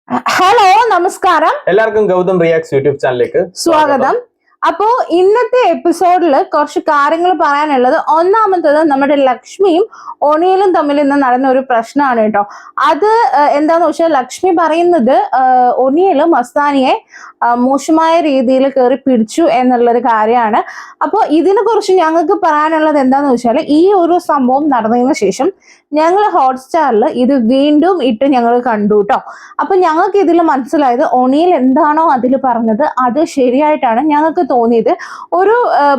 Hello നമസ്കാരം. എല്ലാവർക്കും Gautam റിയാക്സ് YouTube ചാനലിലേക്ക് സ്വാഗതം. അപ്പോ ഇന്നത്തെ എപ്പിസോഡിൽ കുറച്ച് കാര്യങ്ങൾ പറയാനുള്ളത്. ഒന്നാമത്തത് നമ്മുടെ ലക്ഷ്മിയും ഒണിയലും തമ്മിൽ ഇന്ന് നടന്ന ഒരു പ്രശ്നമാണ് കേട്ടോ. അത് എന്താന്ന് വെച്ചാൽ ലക്ഷ്മി പറയുന്നത് ഒണിയൽ മസ്താനിയെ മോശമായ രീതിയിൽ കയറി പിടിച്ചു എന്നുള്ളൊരു കാര്യമാണ്. അപ്പോൾ ഇതിനെ കുറിച്ച് ഞങ്ങൾക്ക് പറയാനുള്ളത് എന്താന്ന് വെച്ചാൽ ഈ ഒരു സംഭവം നടന്നതിന് ശേഷം ഞങ്ങൾ ഹോട്ട്സ്റ്റാറിൽ ഇത് വീണ്ടും ഇട്ട് ഞങ്ങൾ കണ്ടു കേട്ടോ. അപ്പൊ ഞങ്ങൾക്ക് ഇതിൽ മനസ്സിലായത് ഒണിയൽ എന്താണോ അതിൽ പറഞ്ഞത് അത് ശരിയായിട്ടാണ് ഞങ്ങൾക്ക് തോന്നിയത്. ഒരു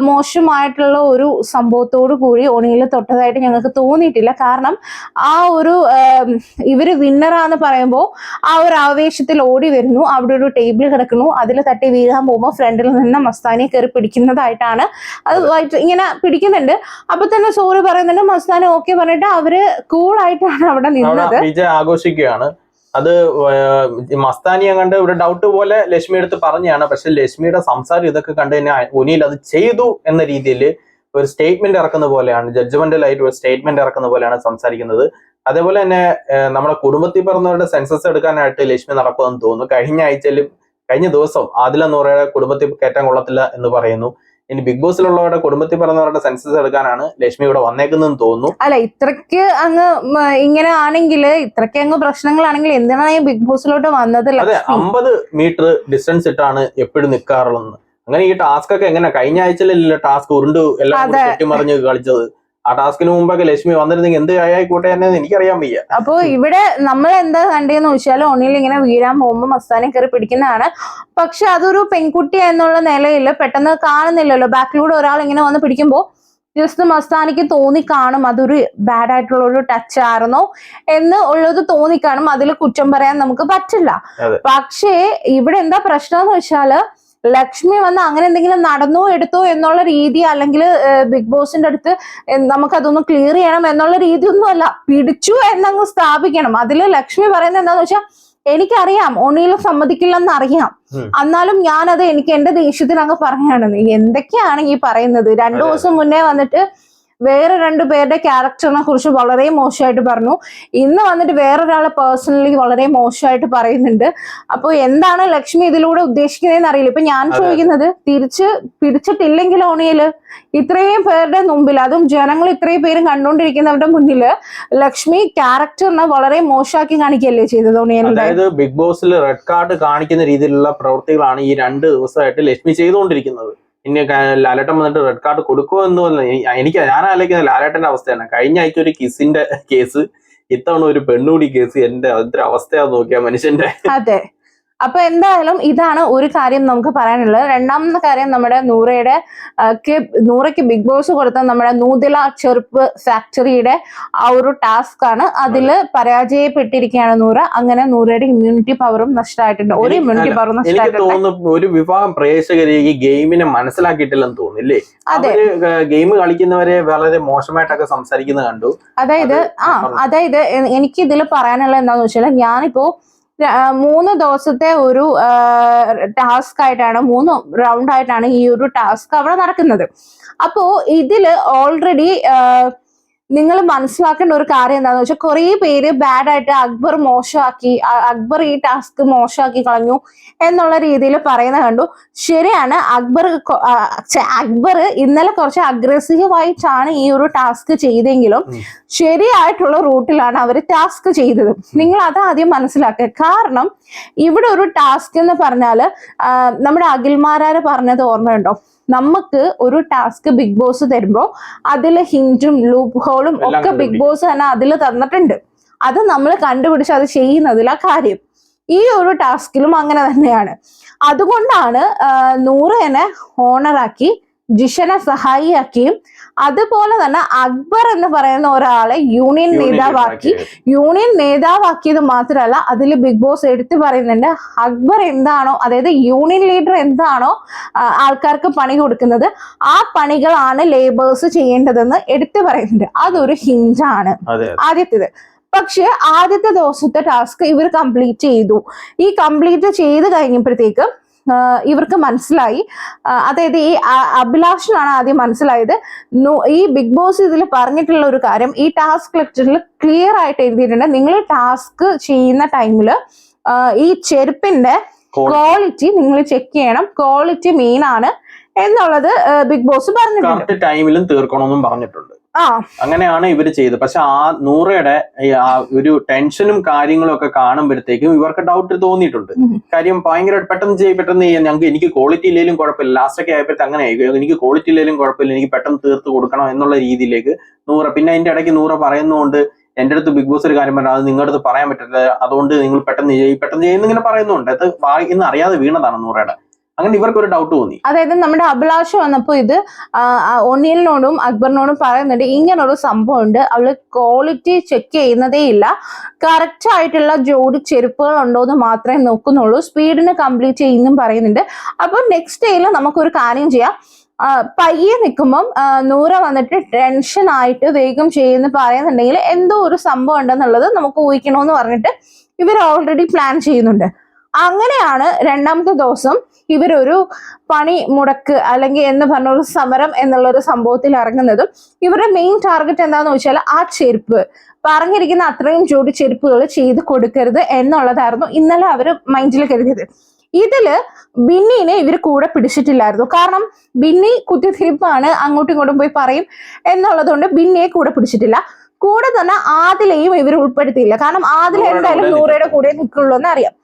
മോശമായിട്ടുള്ള ഒരു സംഭവത്തോടു കൂടി ഒണിയൽ തൊട്ടതായിട്ട് ഞങ്ങൾക്ക് തോന്നിയിട്ടില്ല. കാരണം ആ ഒരു ഇവര് വിന്നറാന്ന് പറയുമ്പോൾ ആ ഒരു ആവേശത്തിൽ ഓടി വരുന്നു, അവിടെ ഒരു ടേബിൾ കിടക്കുന്നു, അതിൽ തട്ടി വീഴാൻ പോകുമ്പോൾ ഫ്രണ്ടിൽ നിന്ന് മസ്താനിയെ കയറി പിടിക്കുന്നതായിട്ടാണ്. അത് ഇങ്ങനെ പിടിക്കുന്നുണ്ട്. അപ്പൊ തന്നെ സോറി പറയുന്നുണ്ട്, മസ്താനി ഓക്കെ പറഞ്ഞിട്ട് അവര് കൂളായിട്ടാണ് അവിടെ നിന്നത്, വിജയ് ആഘോഷിക്കുകയാണ്. അത് മസ്താനിയെ കണ്ട് ഒരു ഡൗട്ട് പോലെ ലക്ഷ്മി എടുത്ത് പറഞ്ഞാണ്. പക്ഷെ ലക്ഷ്മിയുടെ സംസാരം ഇതൊക്കെ കണ്ടു കഴിഞ്ഞാൽ ഒനിയിൽ അത് ചെയ്തു എന്ന രീതിയിൽ ഒരു സ്റ്റേറ്റ്മെന്റ് ഇറക്കുന്ന പോലെയാണ്, ജഡ്ജ്മെന്റലായിട്ട് ഒരു സ്റ്റേറ്റ്മെന്റ് ഇറക്കുന്ന പോലെയാണ് സംസാരിക്കുന്നത്. അതേപോലെ തന്നെ നമ്മുടെ കുടുംബത്തിൽ പറഞ്ഞവരുടെ സെൻസസ് എടുക്കാനായിട്ട് ലക്ഷ്മി നടക്കുമെന്ന് തോന്നുന്നു. കഴിഞ്ഞ ദിവസം ആദില നൂറയുടെ കുടുംബത്തിൽ കയറ്റാൻ കൊള്ളത്തില്ല എന്ന് പറയുന്നു. ഇനി ബിഗ് ബോസിലുള്ളവരുടെ കുടുംബത്തിൽ പറഞ്ഞവരുടെ സെൻസസ് എടുക്കാനാണ് ലക്ഷ്മി ഇവിടെ വന്നേക്കുന്നതെന്ന് തോന്നുന്നു. അല്ല, ഇത്രക്ക് അങ്ങ് ഇങ്ങനെ ആണെങ്കിൽ, ഇത്രക്ക് അങ്ങ് പ്രശ്നങ്ങളാണെങ്കിൽ എന്തിനാണ് ഈ ബിഗ് ബോസിലോട്ട് വന്നത്? അതെ, 50 മീറ്റർ ഡിസ്റ്റൻസ് ഇട്ടാണ് എപ്പോഴും നിൽക്കാറുള്ളത്. അങ്ങനെ ഈ ടാസ്ക് ഒക്കെ എങ്ങനെ കഴിഞ്ഞ ആഴ്ചയിലല്ലേ ടാസ്ക് ഉരുണ്ടു എല്ലാം കെട്ടിമറിഞ്ഞ് കളിച്ചത്? ആ ടാസ്കിന് മുമ്പൊക്കെ ലക്ഷ്മി വന്നിരുന്നെങ്കിൽ എന്ത് ആയിക്കോട്ടെ എന്ന് എനിക്കറിയാൻ വയ്യ. അപ്പൊ ഇവിടെ നമ്മൾ എന്താ കണ്ടതെന്ന് വെച്ചാൽ ഒണിയിൽ ഇങ്ങനെ വീഴാൻ പോകുമ്പോൾ മസ്താനെ കയറി പിടിക്കുന്നതാണ്. പക്ഷെ അതൊരു പെൺകുട്ടി എന്നുള്ള നിലയിൽ പെട്ടെന്ന് കാണുന്നില്ലല്ലോ. ബാക്കിലൂടെ ഒരാൾ ഇങ്ങനെ വന്ന് പിടിക്കുമ്പോൾ ജസ്റ്റ് മസ്താനിക്ക് തോന്നിക്കാണും അതൊരു ബാഡ് ആയിട്ടുള്ള ഒരു ടച്ച് ആയിരുന്നോ എന്ന് ഉള്ളത് തോന്നിക്കാണും. അതിൽ കുറ്റം പറയാൻ നമുക്ക് പറ്റില്ല. പക്ഷേ ഇവിടെ എന്താ പ്രശ്നം എന്ന് വെച്ചാല് ലക്ഷ്മി വന്ന് അങ്ങനെ എന്തെങ്കിലും നടന്നോ എടുത്തോ എന്നുള്ള രീതി, അല്ലെങ്കിൽ ബിഗ് ബോസിന്റെ അടുത്ത് നമുക്കതൊന്ന് ക്ലിയർ ചെയ്യണം എന്നുള്ള രീതി ഒന്നും അല്ല, പിടിച്ചു എന്നങ്ങ് സ്ഥാപിക്കണം. അതില് ലക്ഷ്മി പറയുന്നത് എന്താന്ന് വെച്ചാൽ എനിക്കറിയാം ഒണിയിൽ സമ്മതിക്കില്ലെന്ന് അറിയാം, എന്നാലും ഞാനത് എനിക്ക് എന്റെ ദേഷ്യത്തിന് അങ്ങ് പറഞ്ഞാണ്. എന്തൊക്കെയാണ് ഈ പറയുന്നത്? 2 ദിവസം മുന്നേ വന്നിട്ട് വേറെ 2 പേരുടെ ക്യാരക്ടറിനെ കുറിച്ച് വളരെ മോശമായിട്ട് പറഞ്ഞു. ഇന്ന് വന്നിട്ട് വേറൊരാളെ പേഴ്സണലി വളരെ മോശമായിട്ട് പറയുന്നുണ്ട്. അപ്പോൾ എന്താണ് ലക്ഷ്മി ഇതിലൂടെ ഉദ്ദേശിക്കുന്നതെന്ന് അറിയില്ല. ഇപ്പൊ ഞാൻ ചോദിക്കുന്നത്, തിരിച്ച് പിടിച്ചിട്ടില്ലെങ്കിൽ ഓണിയല് ഇത്രയും പേരുടെ മുമ്പിൽ, അതും ജനങ്ങൾ ഇത്രയും പേരും കണ്ടുകൊണ്ടിരിക്കുന്നവരുടെ മുന്നില് ലക്ഷ്മി ക്യാരക്ടറിനെ വളരെ മോശമാക്കി കാണിക്കുകയല്ലേ ചെയ്തത് ഓണിയലിന്റെ? അതായത് ബിഗ് ബോസിൽ റെഡ് കാർഡ് കാണിക്കുന്ന രീതിയിലുള്ള പ്രവൃത്തികളാണ് ഈ 2 ദിവസമായിട്ട് ലക്ഷ്മി ചെയ്തുകൊണ്ടിരിക്കുന്നത്. ഇനി ലാലേട്ടൻ വന്നിട്ട് റെഡ് കാർഡ് കൊടുക്കുമോ എന്ന് ഞാൻ ആലോചിക്കുന്ന ലാലേട്ടന്റെ അവസ്ഥയാണ്. കഴിഞ്ഞ ആഴ്ച ഒരു കിസിന്റെ കേസ്, ഇത്തവണ ഒരു പെണ്ണുകൂടി കേസ്. എന്റെ അവസ്ഥയാന്ന് നോക്കിയാ മനുഷ്യന്റെ. അതെ. അപ്പൊ എന്തായാലും ഇതാണ് ഒരു കാര്യം നമുക്ക് പറയാനുള്ളത്. രണ്ടാമത്തെ കാര്യം, നമ്മുടെ നൂറയ്ക്ക് ബിഗ് ബോസ് കൊടുത്ത നമ്മുടെ നൂതല ചെറുപ്പ് ഫാക്ടറിയുടെ ആ ഒരു ടാസ്ക് ആണ്. അതില് പരാജയപ്പെട്ടിരിക്കുകയാണ് നൂറ. അങ്ങനെ നൂറയുടെ ഇമ്മ്യൂണിറ്റി പവറും നഷ്ടമായിട്ടുണ്ട്. ഒരു ഇമ്മ്യൂണിറ്റി പവറും എനിക്ക് തോന്നുന്നു ഒരു വിഭാഗം പ്രേക്ഷകർ ഈ ഗെയിമിനെ മനസ്സിലാക്കിയിട്ടില്ലെന്ന് തോന്നില്ലേ? അതെ, ഗെയിം കളിക്കുന്നവരെ വളരെ മോശമായിട്ടൊക്കെ സംസാരിക്കുന്നത് കണ്ടു. അതായത് എനിക്ക് ഇതിൽ പറയാനുള്ളത് എന്താന്ന് വെച്ചാൽ, ഞാനിപ്പോ 3 ദിവസത്തെ ഒരു ടാസ്ക് ആയിട്ടാണ്, 3 റൗണ്ട് ആയിട്ടാണ് ഈ ഒരു ടാസ്ക് അവിടെ നടക്കുന്നത്. അപ്പോ ഇതില് ഓൾറെഡി നിങ്ങൾ മനസ്സിലാക്കേണ്ട ഒരു കാര്യം എന്താണെന്ന് വെച്ചാൽ, കുറെ പേര് ബാഡായിട്ട് അക്ബർ ഈ ടാസ്ക് മോശമാക്കി കളഞ്ഞു എന്നുള്ള രീതിയിൽ പറയുന്ന കണ്ടു. ശരിയാണ്, അക്ബർ ഇന്നലെ കുറച്ച് അഗ്രസീവായിട്ടാണ് ഈ ഒരു ടാസ്ക് ചെയ്തെങ്കിലും ശരിയായിട്ടുള്ള റൂട്ടിലാണ് അവർ ടാസ്ക് ചെയ്തത്. നിങ്ങൾ അത് ആദ്യം മനസ്സിലാക്കുക. കാരണം ഇവിടെ ഒരു ടാസ്ക് എന്ന് പറഞ്ഞാല് നമ്മുടെ അഖിൽമാരാര് പറഞ്ഞത് ഓർമ്മയുണ്ടോ? നമുക്ക് ഒരു ടാസ്ക് ബിഗ് ബോസ് തരുമ്പോൾ അതിൽ ഹിന്റും ലൂപ്പ് ഹോളും ഒക്കെ ബിഗ് ബോസ് തന്നെ അതിൽ തന്നിട്ടുണ്ട്. അത് നമ്മൾ കണ്ടുപിടിച്ച് അത് ചെയ്യുന്നതിലാ കാര്യം. ഈ ഒരു ടാസ്കിലും അങ്ങനെ തന്നെയാണ്. അതുകൊണ്ടാണ് നൂറേനെ ഓണറാക്കി, ജിഷനെ സഹായിയാക്കിയും, അതുപോലെ തന്നെ അക്ബർ എന്ന് പറയുന്ന ഒരാളെ യൂണിയൻ നേതാവാക്കിയത് മാത്രമല്ല, അതിൽ ബിഗ് ബോസ് എടുത്തു പറയുന്നുണ്ട്, അക്ബർ എന്താണോ, അതായത് യൂണിയൻ ലീഡർ എന്താണോ ആൾക്കാർക്ക് പണി കൊടുക്കുന്നത്, ആ പണികളാണ് ലേബേഴ്സ് ചെയ്യേണ്ടതെന്ന് എടുത്തു പറയുന്നുണ്ട്. അതൊരു ഹിഞ്ചാണ് ആദ്യത്തേത്. പക്ഷെ ആദ്യത്തെ ദിവസത്തെ ടാസ്ക് ഇവർ കംപ്ലീറ്റ് ചെയ്തു. ഈ കംപ്ലീറ്റ് ചെയ്ത് കഴിഞ്ഞപ്പോഴത്തേക്ക് ഇവർക്ക് മനസ്സിലായി, അതായത് ഈ അഭിലാഷിനാണ് ആദ്യം മനസ്സിലായത്, ഈ ബിഗ് ബോസ് ഇതിൽ പറഞ്ഞിട്ടുള്ള ഒരു കാര്യം, ഈ ടാസ്ക് ലെക്ചറിൽ ക്ലിയർ ആയിട്ട് എഴുതിയിട്ടുണ്ട്, നിങ്ങൾ ടാസ്ക് ചെയ്യുന്ന ടൈമിൽ ഈ ചെരുപ്പിന്റെ ക്വാളിറ്റി നിങ്ങൾ ചെക്ക് ചെയ്യണം, ക്വാളിറ്റി മെയിൻ ആണ് എന്നുള്ളത് ബിഗ് ബോസ് പറഞ്ഞിട്ടുണ്ട്. കറക്റ്റ് ടൈമിലും തീർക്കണമെന്നും പറഞ്ഞിട്ടുണ്ട്. അങ്ങനെയാണ് ഇവര് ചെയ്തത്. പക്ഷെ ആ നൂറയുടെ ഒരു ടെൻഷനും കാര്യങ്ങളും ഒക്കെ കാണുമ്പോഴത്തേക്കും ഇവർക്ക് ഡൗട്ട് തോന്നിയിട്ടുണ്ട്. കാര്യം ഭയങ്കര പെട്ടെന്ന് എനിക്ക് ക്വാളിറ്റി ഇല്ലെങ്കിലും കുഴപ്പമില്ല, ലാസ്റ്റ് ഒക്കെ ആയപ്പോഴത്തെ അങ്ങനെ എനിക്ക് ക്വാളിറ്റി ഇല്ലെങ്കിലും കുഴപ്പമില്ല, എനിക്ക് പെട്ടെന്ന് തീർത്ത് കൊടുക്കണം എന്നുള്ള രീതിയിലേക്ക് നൂറ. പിന്നെ അതിന്റെ ഇടയ്ക്ക് നൂറ പറയുന്നതുകൊണ്ട് എന്റെ അടുത്ത് ബിഗ് ബോസ് ഒരു കാര്യം പറഞ്ഞാൽ അത് നിങ്ങളുടെ അടുത്ത് പറയാൻ പറ്റില്ല, അതുകൊണ്ട് നിങ്ങൾ പെട്ടെന്ന് ചെയ്യുന്നിങ്ങനെ പറയുന്നുണ്ട്. അത് ഇന്ന് അറിയാതെ വീണതാണ് നൂറയുടെ. അങ്ങനെ ഇവർക്ക് ഒരു ഡൗട്ട് തോന്നി. അതായത് നമ്മുടെ അഭിലാഷ് വന്നപ്പോ ഇത് ഒനിയലിനോടും അക്ബറിനോടും പറയുന്നുണ്ട്, ഇങ്ങനൊരു സംഭവം ഉണ്ട്, അവള് ക്വാളിറ്റി ചെക്ക് ചെയ്യുന്നതേ ഇല്ല, കറക്റ്റ് ആയിട്ടുള്ള ജോഡി ചെരുപ്പുകൾ ഉണ്ടോ എന്ന് മാത്രമേ നോക്കുന്നുള്ളൂ, സ്പീഡിന് കംപ്ലീറ്റ് ചെയ്യുന്നും പറയുന്നുണ്ട്. അപ്പൊ നെക്സ്റ്റ് ഡേയിൽ നമുക്കൊരു കാര്യം ചെയ്യാം, പയ്യെ നിൽക്കുമ്പം നൂറ വന്നിട്ട് ടെൻഷൻ ആയിട്ട് വേഗം ചെയ്യുന്ന പറയുന്നുണ്ടെങ്കിൽ എന്തോ ഒരു സംഭവം ഉണ്ടെന്നുള്ളത് നമുക്ക് ഊഹിക്കണമെന്ന് പറഞ്ഞിട്ട് ഇവർ ഓൾറെഡി പ്ലാൻ ചെയ്യുന്നുണ്ട്. അങ്ങനെയാണ് രണ്ടാമത്തെ ദിവസം ഇവരൊരു പണി മുടക്ക് അല്ലെങ്കിൽ എന്ന് പറഞ്ഞ ഒരു സമരം എന്നുള്ളൊരു സംഭവത്തിൽ ഇറങ്ങുന്നതും. ഇവരുടെ മെയിൻ ടാർഗറ്റ് എന്താണെന്ന് വെച്ചാൽ ആ ചെരുപ്പ് പറഞ്ഞിരിക്കുന്ന അത്രയും ജോഡി ചെരുപ്പുകൾ ചെയ്ത് കൊടുക്കരുത് എന്നുള്ളതായിരുന്നു ഇന്നലെ അവർ മൈൻഡിൽ കരുതിയത്. ഇതില് ബിന്നിനെ ഇവർ കൂടെ പിടിച്ചിട്ടില്ലായിരുന്നു. കാരണം ബിന്നി കുത്തിത്തിരിപ്പാണ്, അങ്ങോട്ടും ഇങ്ങോട്ടും പോയി പറയും എന്നുള്ളതുകൊണ്ട് ബിന്നിയെ കൂടെ പിടിച്ചിട്ടില്ല. കൂടെ തന്നെ ആദിലയും ഇവർ ഉൾപ്പെടുത്തിയില്ല. കാരണം ആദില എന്തായാലും നൂറയുടെ കൂടെ നിൽക്കുള്ളൂ എന്ന് അറിയാം.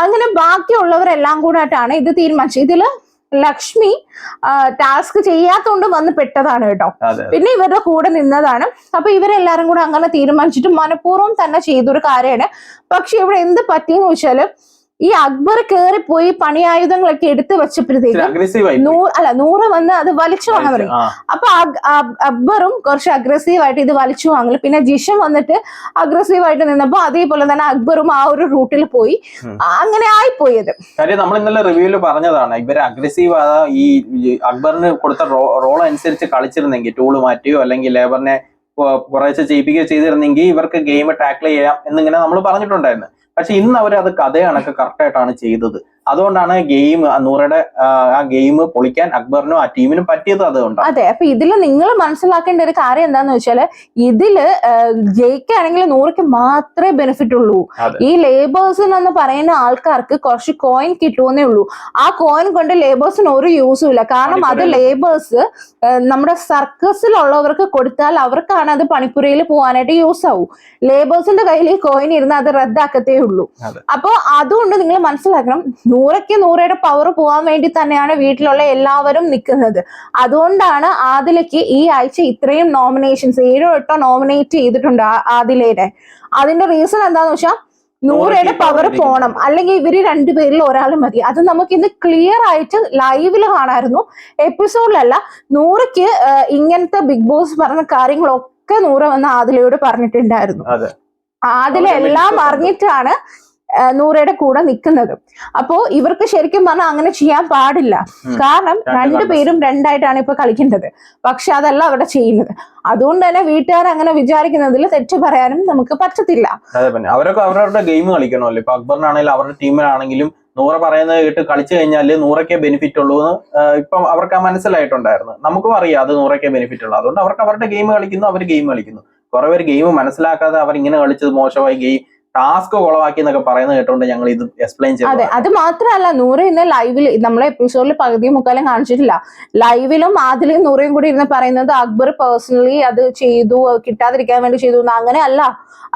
അങ്ങനെ ബാക്കിയുള്ളവരെല്ലാം കൂടെ ആയിട്ടാണ് ഇത് തീരുമാനിച്ചത്. ഇതില് ലക്ഷ്മി ടാസ്ക് ചെയ്യാത്തോണ്ട് വന്ന് പെട്ടതാണ് കേട്ടോ, പിന്നെ ഇവരുടെ കൂടെ നിന്നതാണ്. അപ്പൊ ഇവരെല്ലാരും കൂടെ അങ്ങനെ തീരുമാനിച്ചിട്ട് മനഃപൂർവ്വം തന്നെ ചെയ്തൊരു കാര്യമാണ്. പക്ഷെ ഇവിടെ എന്ത് പറ്റിയെന്ന് വെച്ചാല് ഈ അക്ബർ കയറിപ്പോയി പണിയായുധങ്ങളൊക്കെ എടുത്തു വെച്ചപ്പോഴത്തേക്കും നൂറ് വന്ന് അത് വലിച്ചു വാങ്ങാൻ പറയും. അപ്പൊ അക്ബറും കുറച്ച് അഗ്രസീവായിട്ട് ഇത് വലിച്ചു വാങ്ങല്. പിന്നെ ജിഷൻ വന്നിട്ട് അഗ്രസീവായിട്ട് നിന്നപ്പോ അതേപോലെ തന്നെ അക്ബറും ആ ഒരു റൂട്ടിൽ പോയി, അങ്ങനെ ആയിപ്പോയത്. കാര്യം നമ്മൾ ഇന്നലെ റിവ്യൂല് പറഞ്ഞതാണ്, ഇവര് അഗ്രസീവ് ഈ അക്ബറിന് കൊടുത്ത റോൾ അനുസരിച്ച് കളിച്ചിരുന്നെങ്കിൽ, ടൂള് മാറ്റിയോ അല്ലെങ്കിൽ ലേബറിനെ കുറേശ്ശെ ചെയ്യിപ്പിക്കുകയോ ചെയ്തിരുന്നെങ്കിൽ ഇവർക്ക് ഗെയിം ടാക്കിൾ ചെയ്യാം എന്നിങ്ങനെ നമ്മൾ പറഞ്ഞിട്ടുണ്ടായിരുന്നു. പക്ഷെ ഇന്ന് അവർ അത് കഥ കണക്ക് കറക്റ്റ് ആയിട്ടാണ് ചെയ്തത്. അതുകൊണ്ടാണ് ഗെയിം നൂറയുടെ ആ ഗെയിം പൊളിക്കാൻ അക്ബറിനും ആ ടീമിനും പറ്റിയത് അതുകൊണ്ടാണ്. അതെ, അപ്പൊ ഇതില് നിങ്ങൾ മനസ്സിലാക്കേണ്ട ഒരു കാര്യം എന്താന്ന് വെച്ചാല് ഇതില് ജയിക്കുകയാണെങ്കിൽ നൂറയ്ക്ക് മാത്രമേ ബെനിഫിറ്റ് ഉള്ളൂ. ഈ ലേബേഴ്സിന് എന്ന് പറയുന്ന ആൾക്കാർക്ക് കുറച്ച് കോയിൻ കിട്ടുമെന്നേ ഉള്ളൂ. ആ കോയിൻ കൊണ്ട് ലേബേഴ്സിന് ഒരു യൂസും ഇല്ല. കാരണം അത് ലേബേഴ്സ് നമ്മുടെ സർക്കസിലുള്ളവർക്ക് കൊടുത്താൽ അവർക്കാണ് അത് പണിപ്പുരയിൽ പോകാനായിട്ട് യൂസ് ആവും. ലേബേഴ്സിന്റെ കയ്യിൽ ഈ കോയിൻ ഇരുന്ന് അത് റദ്ദാക്കത്തേ ഉള്ളൂ. അപ്പൊ അതുകൊണ്ട് നിങ്ങൾ മനസ്സിലാക്കണം, നൂറയ്ക്ക് നൂറയുടെ പവർ പോകാൻ വേണ്ടി തന്നെയാണ് വീട്ടിലുള്ള എല്ലാവരും നിൽക്കുന്നത്. അതുകൊണ്ടാണ് ആദിലയ്ക്ക് ഈ ആഴ്ച ഇത്രയും നോമിനേഷൻസ് 7-8 നോമിനേറ്റ് ചെയ്തിട്ടുണ്ട് ആദിലയുടെ. അതിന്റെ റീസൺ എന്താന്ന് വെച്ചാൽ നൂറയുടെ പവർ പോണം, അല്ലെങ്കിൽ ഇവര് രണ്ടുപേരിൽ ഒരാൾ മതി. അത് നമുക്ക് ഇന്ന് ക്ലിയർ ആയിട്ട് ലൈവില് കാണാമായിരുന്നു, എപ്പിസോഡിലല്ല. നൂറയ്ക്ക് ഇങ്ങനത്തെ ബിഗ് ബോസ് പറഞ്ഞ കാര്യങ്ങളൊക്കെ നൂറ വന്ന് ആദിലയോട് പറഞ്ഞിട്ടുണ്ടായിരുന്നു. ആദില എല്ലാം അറിഞ്ഞിട്ടാണ് നൂറയുടെ കൂടെ നിൽക്കുന്നത്. അപ്പോ ഇവർക്ക് ശരിക്കും പറഞ്ഞാൽ അങ്ങനെ ചെയ്യാൻ പാടില്ല. കാരണം രണ്ടുപേരും രണ്ടായിട്ടാണ് ഇപ്പൊ കളിക്കേണ്ടത്. പക്ഷെ അതല്ല അവിടെ ചെയ്യുന്നത്. അതുകൊണ്ട് തന്നെ വീട്ടുകാർ അങ്ങനെ വിചാരിക്കുന്നതിൽ തെറ്റ് പറയാനും നമുക്ക് പറ്റത്തില്ല. അവരൊക്കെ അവരുടെ ഗെയിം കളിക്കണമല്ലോ. ഇപ്പൊ അക്ബറിനാണെങ്കിലും അവരുടെ ടീമിനാണെങ്കിലും നൂറ പറയുന്നത് കേട്ട് കളിച്ചു കഴിഞ്ഞാല് നൂറയ്ക്കേ ബെനിഫിറ്റ് ഉള്ളൂ എന്ന് ഇപ്പം അവർക്ക് മനസ്സിലായിട്ടുണ്ടായിരുന്നു. നമുക്കും അറിയാം അത് നൂറയ്ക്കേ ബെനിഫിറ്റ് ഉള്ളൂ. അതുകൊണ്ട് അവർക്ക് അവരുടെ ഗെയിം കളിക്കുന്നു, അവർ ഗെയിം കളിക്കുന്നു. കുറെ പേര് ഗെയിം മനസ്സിലാക്കാതെ അവർ ഇങ്ങനെ കളിച്ചത് മോശമായി, ഗെയിം ടാസ്ക് കുളവാക്കി എന്നൊക്കെ പറയുന്നത് കേട്ടോണ്ട് ഞങ്ങൾ ഇത് എക്സ്പ്ലെയിൻ ചെയ്തു. അതെ, അത് മാത്രമല്ല നൂറ ഇന്ന് ലൈവിൽ നമ്മളെ എപ്പിസോഡിൽ പകുതിയും മുക്കാലും കാണിച്ചിട്ടില്ല. ലൈവിലും ആദിലും നൂറയും കൂടി ഇരുന്ന് പറയുന്നത് അക്ബർ പേഴ്സണലി അത് ചെയ്തു, കിട്ടാതിരിക്കാൻ വേണ്ടി ചെയ്തു. അങ്ങനെ അല്ല,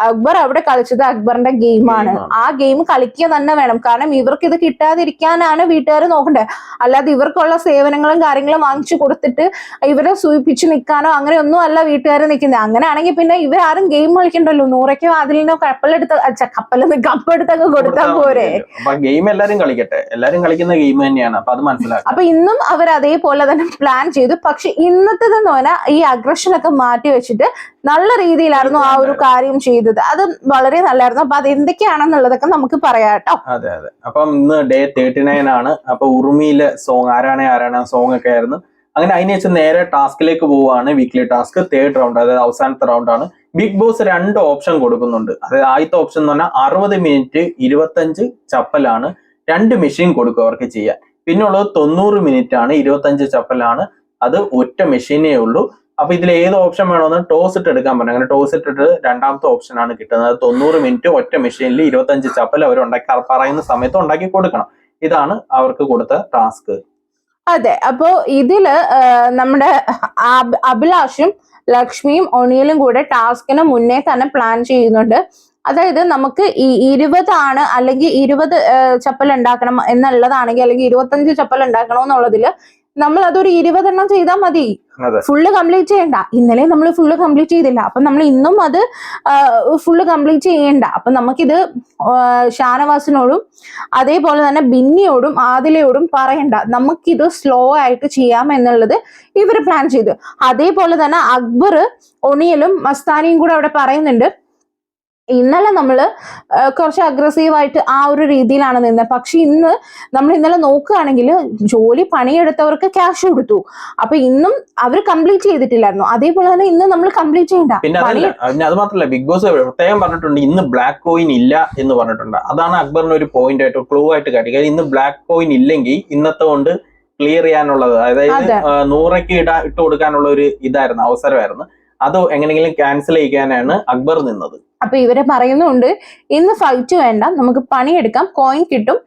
അക്ബർ അവിടെ കളിച്ചത് അക്ബറിന്റെ ഗെയിമാണ്. ആ ഗെയിം കളിക്കുക തന്നെ വേണം. കാരണം ഇവർക്ക് ഇത് കിട്ടാതിരിക്കാനാണ് വീട്ടുകാർ നോക്കണ്ടേ. അല്ലാതെ ഇവർക്കുള്ള സേവനങ്ങളും കാര്യങ്ങളും വാങ്ങിച്ചു കൊടുത്തിട്ട് ഇവരെ സൂചിപ്പിച്ച് നിൽക്കാനോ അങ്ങനെയൊന്നും അല്ല വീട്ടുകാർ നിൽക്കുന്നത്. അങ്ങനെയാണെങ്കിൽ പിന്നെ ഇവരാരും ഗെയിം കളിക്കണ്ടല്ലോ. നൂറയ്ക്കോ അതിലിനോ കപ്പെടുത്തൊക്കെ കൊടുത്താൽ പോരെ. ഗെയിം എല്ലാരും കളിക്കട്ടെ, എല്ലാരും കളിക്കുന്ന ഗെയിം തന്നെയാണ്. അപ്പൊ അത് മനസ്സിലാക്കാം. അപ്പൊ ഇന്നും അവർ അതേപോലെ തന്നെ പ്ലാൻ ചെയ്തു. പക്ഷെ ഇന്നത്തേതെന്ന് പറഞ്ഞാൽ ഈ അഗ്രഷനൊക്കെ മാറ്റി വെച്ചിട്ട് നല്ല രീതിയിലായിരുന്നു ആ ഒരു കാര്യം ചെയ്തത്. അത് വളരെ നല്ലായിരുന്നു. അപ്പൊ അത് എന്തൊക്കെയാണെന്നുള്ളതൊക്കെ നമുക്ക് പറയാം കേട്ടോ. അതെ അതെ. അപ്പം ഇന്ന് ഡേ 39 ആണ്. അപ്പൊ ഉറുമിയിലെ സോങ് ആരാണ് സോങ് ഒക്കെ ആയിരുന്നു. അങ്ങനെ അതിന് വെച്ച് നേരെ ടാസ്കിലേക്ക് പോവുകയാണ്. വീക്ക്ലി ടാസ്ക് 3rd റൗണ്ട്, അതായത് അവസാനത്തെ റൗണ്ടാണ്. ബിഗ് ബോസ് 2 ഓപ്ഷൻ കൊടുക്കുന്നുണ്ട്. അതായത് ആദ്യത്തെ ഓപ്ഷൻ എന്ന് പറഞ്ഞാൽ 60 മിനിറ്റ് 25 ചപ്പലാണ്, 2 മെഷീൻ കൊടുക്കും അവർക്ക് ചെയ്യാൻ. പിന്നെ ഉള്ളത് 90 മിനിറ്റ് ആണ്, 25 ചപ്പലാണ്, അത് ഒറ്റ മെഷീനേ ഉള്ളൂ. അപ്പൊ ഇതിൽ ഏത് ഓപ്ഷൻ വേണമെന്ന് ടോസ് ഇട്ട് എടുക്കാൻ പറഞ്ഞു. അങ്ങനെ ടോസ് ഇട്ടിട്ട് രണ്ടാമത്തെ ഓപ്ഷൻ ആണ് കിട്ടുന്നത്. 90 മിനിറ്റ് ഒറ്റ മെഷീനിൽ 25 ചപ്പൽ അവർ പറയുന്ന സമയത്ത് ഉണ്ടാക്കി കൊടുക്കണം. ഇതാണ് അവർക്ക് കൊടുത്ത ടാസ്ക്. അതെ, അപ്പോ ഇതില് നമ്മുടെ അഭിലാഷും ലക്ഷ്മിയും ഒണിയലും കൂടെ ടാസ്കിന് മുന്നേ തന്നെ പ്ലാൻ ചെയ്യുന്നുണ്ട്. അതായത് നമുക്ക് ഈ 20 ആണ് അല്ലെങ്കിൽ 20 ചപ്പൽ ഉണ്ടാക്കണം എന്നുള്ളതാണെങ്കിൽ, അല്ലെങ്കിൽ 25 ചപ്പൽ ഉണ്ടാക്കണം എന്നുള്ളതില് നമ്മൾ അതൊരു 20 എണ്ണം ചെയ്താൽ മതി. ഫുള്ള് കംപ്ലീറ്റ് ചെയ്യണ്ട. ഇന്നലെ നമ്മൾ ഫുള്ള് കംപ്ലീറ്റ് ചെയ്തില്ല, അപ്പൊ നമ്മൾ ഇന്നും അത് ഫുള്ള് കംപ്ലീറ്റ് ചെയ്യണ്ട. അപ്പൊ നമുക്കിത് ഷാനവാസിനോടും അതേപോലെ തന്നെ ബിന്നിയോടും ആദിലയോടും പറയണ്ട, നമുക്കിത് സ്ലോ ആയിട്ട് ചെയ്യാം എന്നുള്ളത് ഇവർ പ്ലാൻ ചെയ്തു. അതേപോലെ തന്നെ അക്ബർ, ഒണിയലും മസ്താനിയും കൂടെ അവിടെ പറയുന്നുണ്ട്, ഇന്നലെ നമ്മൾ കുറച്ച് അഗ്രസീവായിട്ട് ആ ഒരു രീതിയിലാണ് നിന്നത്. പക്ഷെ ഇന്ന് നമ്മൾ ഇന്നലെ നോക്കുകയാണെങ്കിൽ ജോലി പണിയെടുത്തവർക്ക് ക്യാഷ് കൊടുത്തു. അപ്പൊ ഇന്നും അവർ കംപ്ലീറ്റ് ചെയ്തിട്ടില്ലായിരുന്നു. അതേപോലെ തന്നെ ഇന്ന് നമ്മൾ കംപ്ലീറ്റ് ചെയ്യണ്ട. പിന്നെ അത് മാത്രമല്ല, ബിഗ് ബോസ് പ്രത്യേകം പറഞ്ഞിട്ടുണ്ട് ഇന്ന് ബ്ലാക്ക് കോയിൻ ഇല്ല എന്ന് പറഞ്ഞിട്ടുണ്ട്. അതാണ് അക്ബറിന് ഒരു പോയിന്റ് ആയിട്ട് ക്ലൂ ആയിട്ട് കാട്ടി. ഇന്ന് ബ്ലാക്ക് കോയിൻ ഇല്ലെങ്കിൽ ഇന്നത്തെ കൊണ്ട് ക്ലിയർ ചെയ്യാനുള്ളത്, അതായത് 100ക്ക് ഇട്ട് കൊടുക്കാനുള്ള ഒരു ഇതായിരുന്നു, അവസരമായിരുന്നു. അത് എങ്ങനെയെങ്കിലും ക്യാൻസൽ ചെയ്യാനാണ് അക്ബർ നിന്നത്. അപ്പൊ ഇവരെ പറയുന്നുണ്ട്, ഇന്ന് ഫൈറ്റ് വേണ്ട, നമുക്ക് പണിയെടുക്കാം, കോയിൻ കിട്ടും,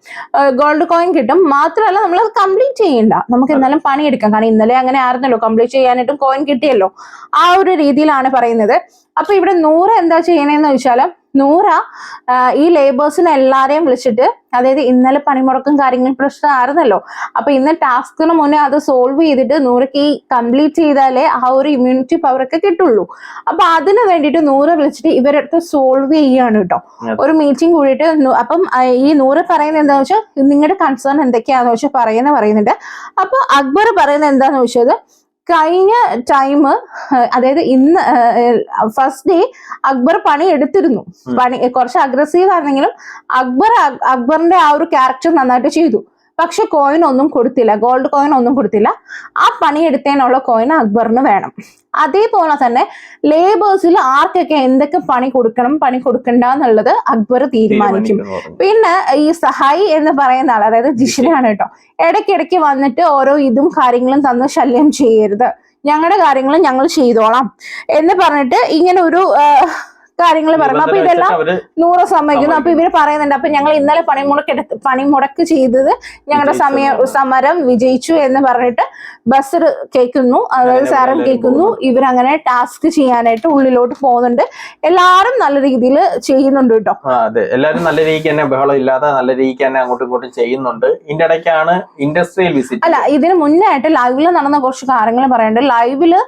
ഗോൾഡ് കോയിൻ കിട്ടും. മാത്രമല്ല നമ്മൾ അത് കംപ്ലീറ്റ് ചെയ്യണ്ട, നമുക്ക് എന്നാലും പണിയെടുക്കാം. കാരണം ഇന്നലെ അങ്ങനെ ആയിരുന്നല്ലോ, കംപ്ലീറ്റ് ചെയ്യാനായിട്ടും കോയിൻ കിട്ടിയല്ലോ. ആ ഒരു രീതിയിലാണ് പറയുന്നത്. അപ്പൊ ഇവിടെ 100 എന്താ ചെയ്യണേന്ന് വെച്ചാല്, 100 ഈ ലേബേഴ്സിനെ എല്ലാരെയും വിളിച്ചിട്ട്, അതായത് ഇന്നലെ പണിമുടക്കും കാര്യങ്ങളും പ്രശ്നമായിരുന്നല്ലോ, അപ്പൊ ഇന്ന് ടാസ്കിന് മുന്നേ അത് സോൾവ് ചെയ്തിട്ട് 100ക്ക് കംപ്ലീറ്റ് ചെയ്താലേ ആ ഒരു ഇമ്മ്യൂണിറ്റി പവർ ഒക്കെ കിട്ടുള്ളൂ. അപ്പൊ അതിന് വേണ്ടിയിട്ട് 100 വിളിച്ചിട്ട് ഇവരടുത്ത് സോൾവ് ചെയ്യാണ് കേട്ടോ. ഒരു മീറ്റിംഗ് കൂടിയിട്ട്. അപ്പം ഈ 100 പറയുന്നത് എന്താന്ന് വെച്ചാൽ, നിങ്ങളുടെ കൺസേൺ എന്തൊക്കെയാന്ന് വെച്ചാൽ പറയുന്നുണ്ട്. അപ്പൊ അക്ബർ പറയുന്നത് എന്താന്ന് വെച്ചത്, കഴിഞ്ഞ ടൈം, അതായത് ഇന്ന് ഫസ്റ്റ് ഡേ അക്ബർ പണി എടുത്തിരുന്നു. കുറച്ച് അഗ്രസീവ് ആണെങ്കിലും അക്ബറിന്റെ ആ ഒരു ക്യാരക്ടർ നന്നായിട്ട് ചെയ്തു. പക്ഷെ കോയിൻ ഒന്നും കൊടുത്തില്ല, ഗോൾഡ് കോയിൻ ഒന്നും കൊടുത്തില്ല. ആ പണിയെടുത്തതിനുള്ള കോയിൻ അക്ബറിന് വേണം. അതേപോലെ തന്നെ ലേബേഴ്സിൽ ആർക്കൊക്കെ എന്തൊക്കെ പണി കൊടുക്കണം, പണി കൊടുക്കണ്ട എന്നുള്ളത് അക്ബർ തീരുമാനിക്കും. പിന്നെ ഈ സഹായി എന്ന് പറയുന്ന ആൾ, അതായത് ജിഷിനാണ് കേട്ടോ, ഇടയ്ക്കിടയ്ക്ക് വന്നിട്ട് ഓരോ ഇതും കാര്യങ്ങളും തന്ന് ശല്യം ചെയ്യരുത്, ഞങ്ങളുടെ കാര്യങ്ങൾ ഞങ്ങൾ ചെയ്തോളാം എന്ന് പറഞ്ഞിട്ട് ഇങ്ങനെ ഒരു കാര്യങ്ങൾ പറഞ്ഞു. അപ്പൊ ഇതെല്ലാം 100 സമ്മതിക്കുന്നു. അപ്പൊ ഇവര് പറയുന്നുണ്ട്, അപ്പൊ ഞങ്ങൾ ഇന്നലെ പണിമുടക്ക് ചെയ്തത് ഞങ്ങളുടെ സമരം വിജയിച്ചു എന്ന് പറഞ്ഞിട്ട് ബസർ കേൾക്കുന്നു, അതായത് സാറും കേൾക്കുന്നു. ഇവരങ്ങനെ ടാസ്ക് ചെയ്യാനായിട്ട് ഉള്ളിലോട്ട് പോകുന്നുണ്ട്. എല്ലാരും നല്ല രീതിയിൽ ചെയ്യുന്നുണ്ട് കേട്ടോ. അതെ, എല്ലാരും നല്ല രീതിക്ക് തന്നെ ബഹളം ഇല്ലാതെ നല്ല രീതിക്ക് തന്നെ അങ്ങോട്ടും ഇങ്ങോട്ടും ചെയ്യുന്നുണ്ട്. ഇതിന്റെ ഇടയ്ക്കാണ് ഇൻഡസ്ട്രിയൽ വിസിറ്റ്. അല്ല, ഇതിന് മുന്നേ ആയിട്ട് ലൈവില് നടന്ന കുറച്ച് കാര്യങ്ങൾ പറയണ്ട്. ലൈവില്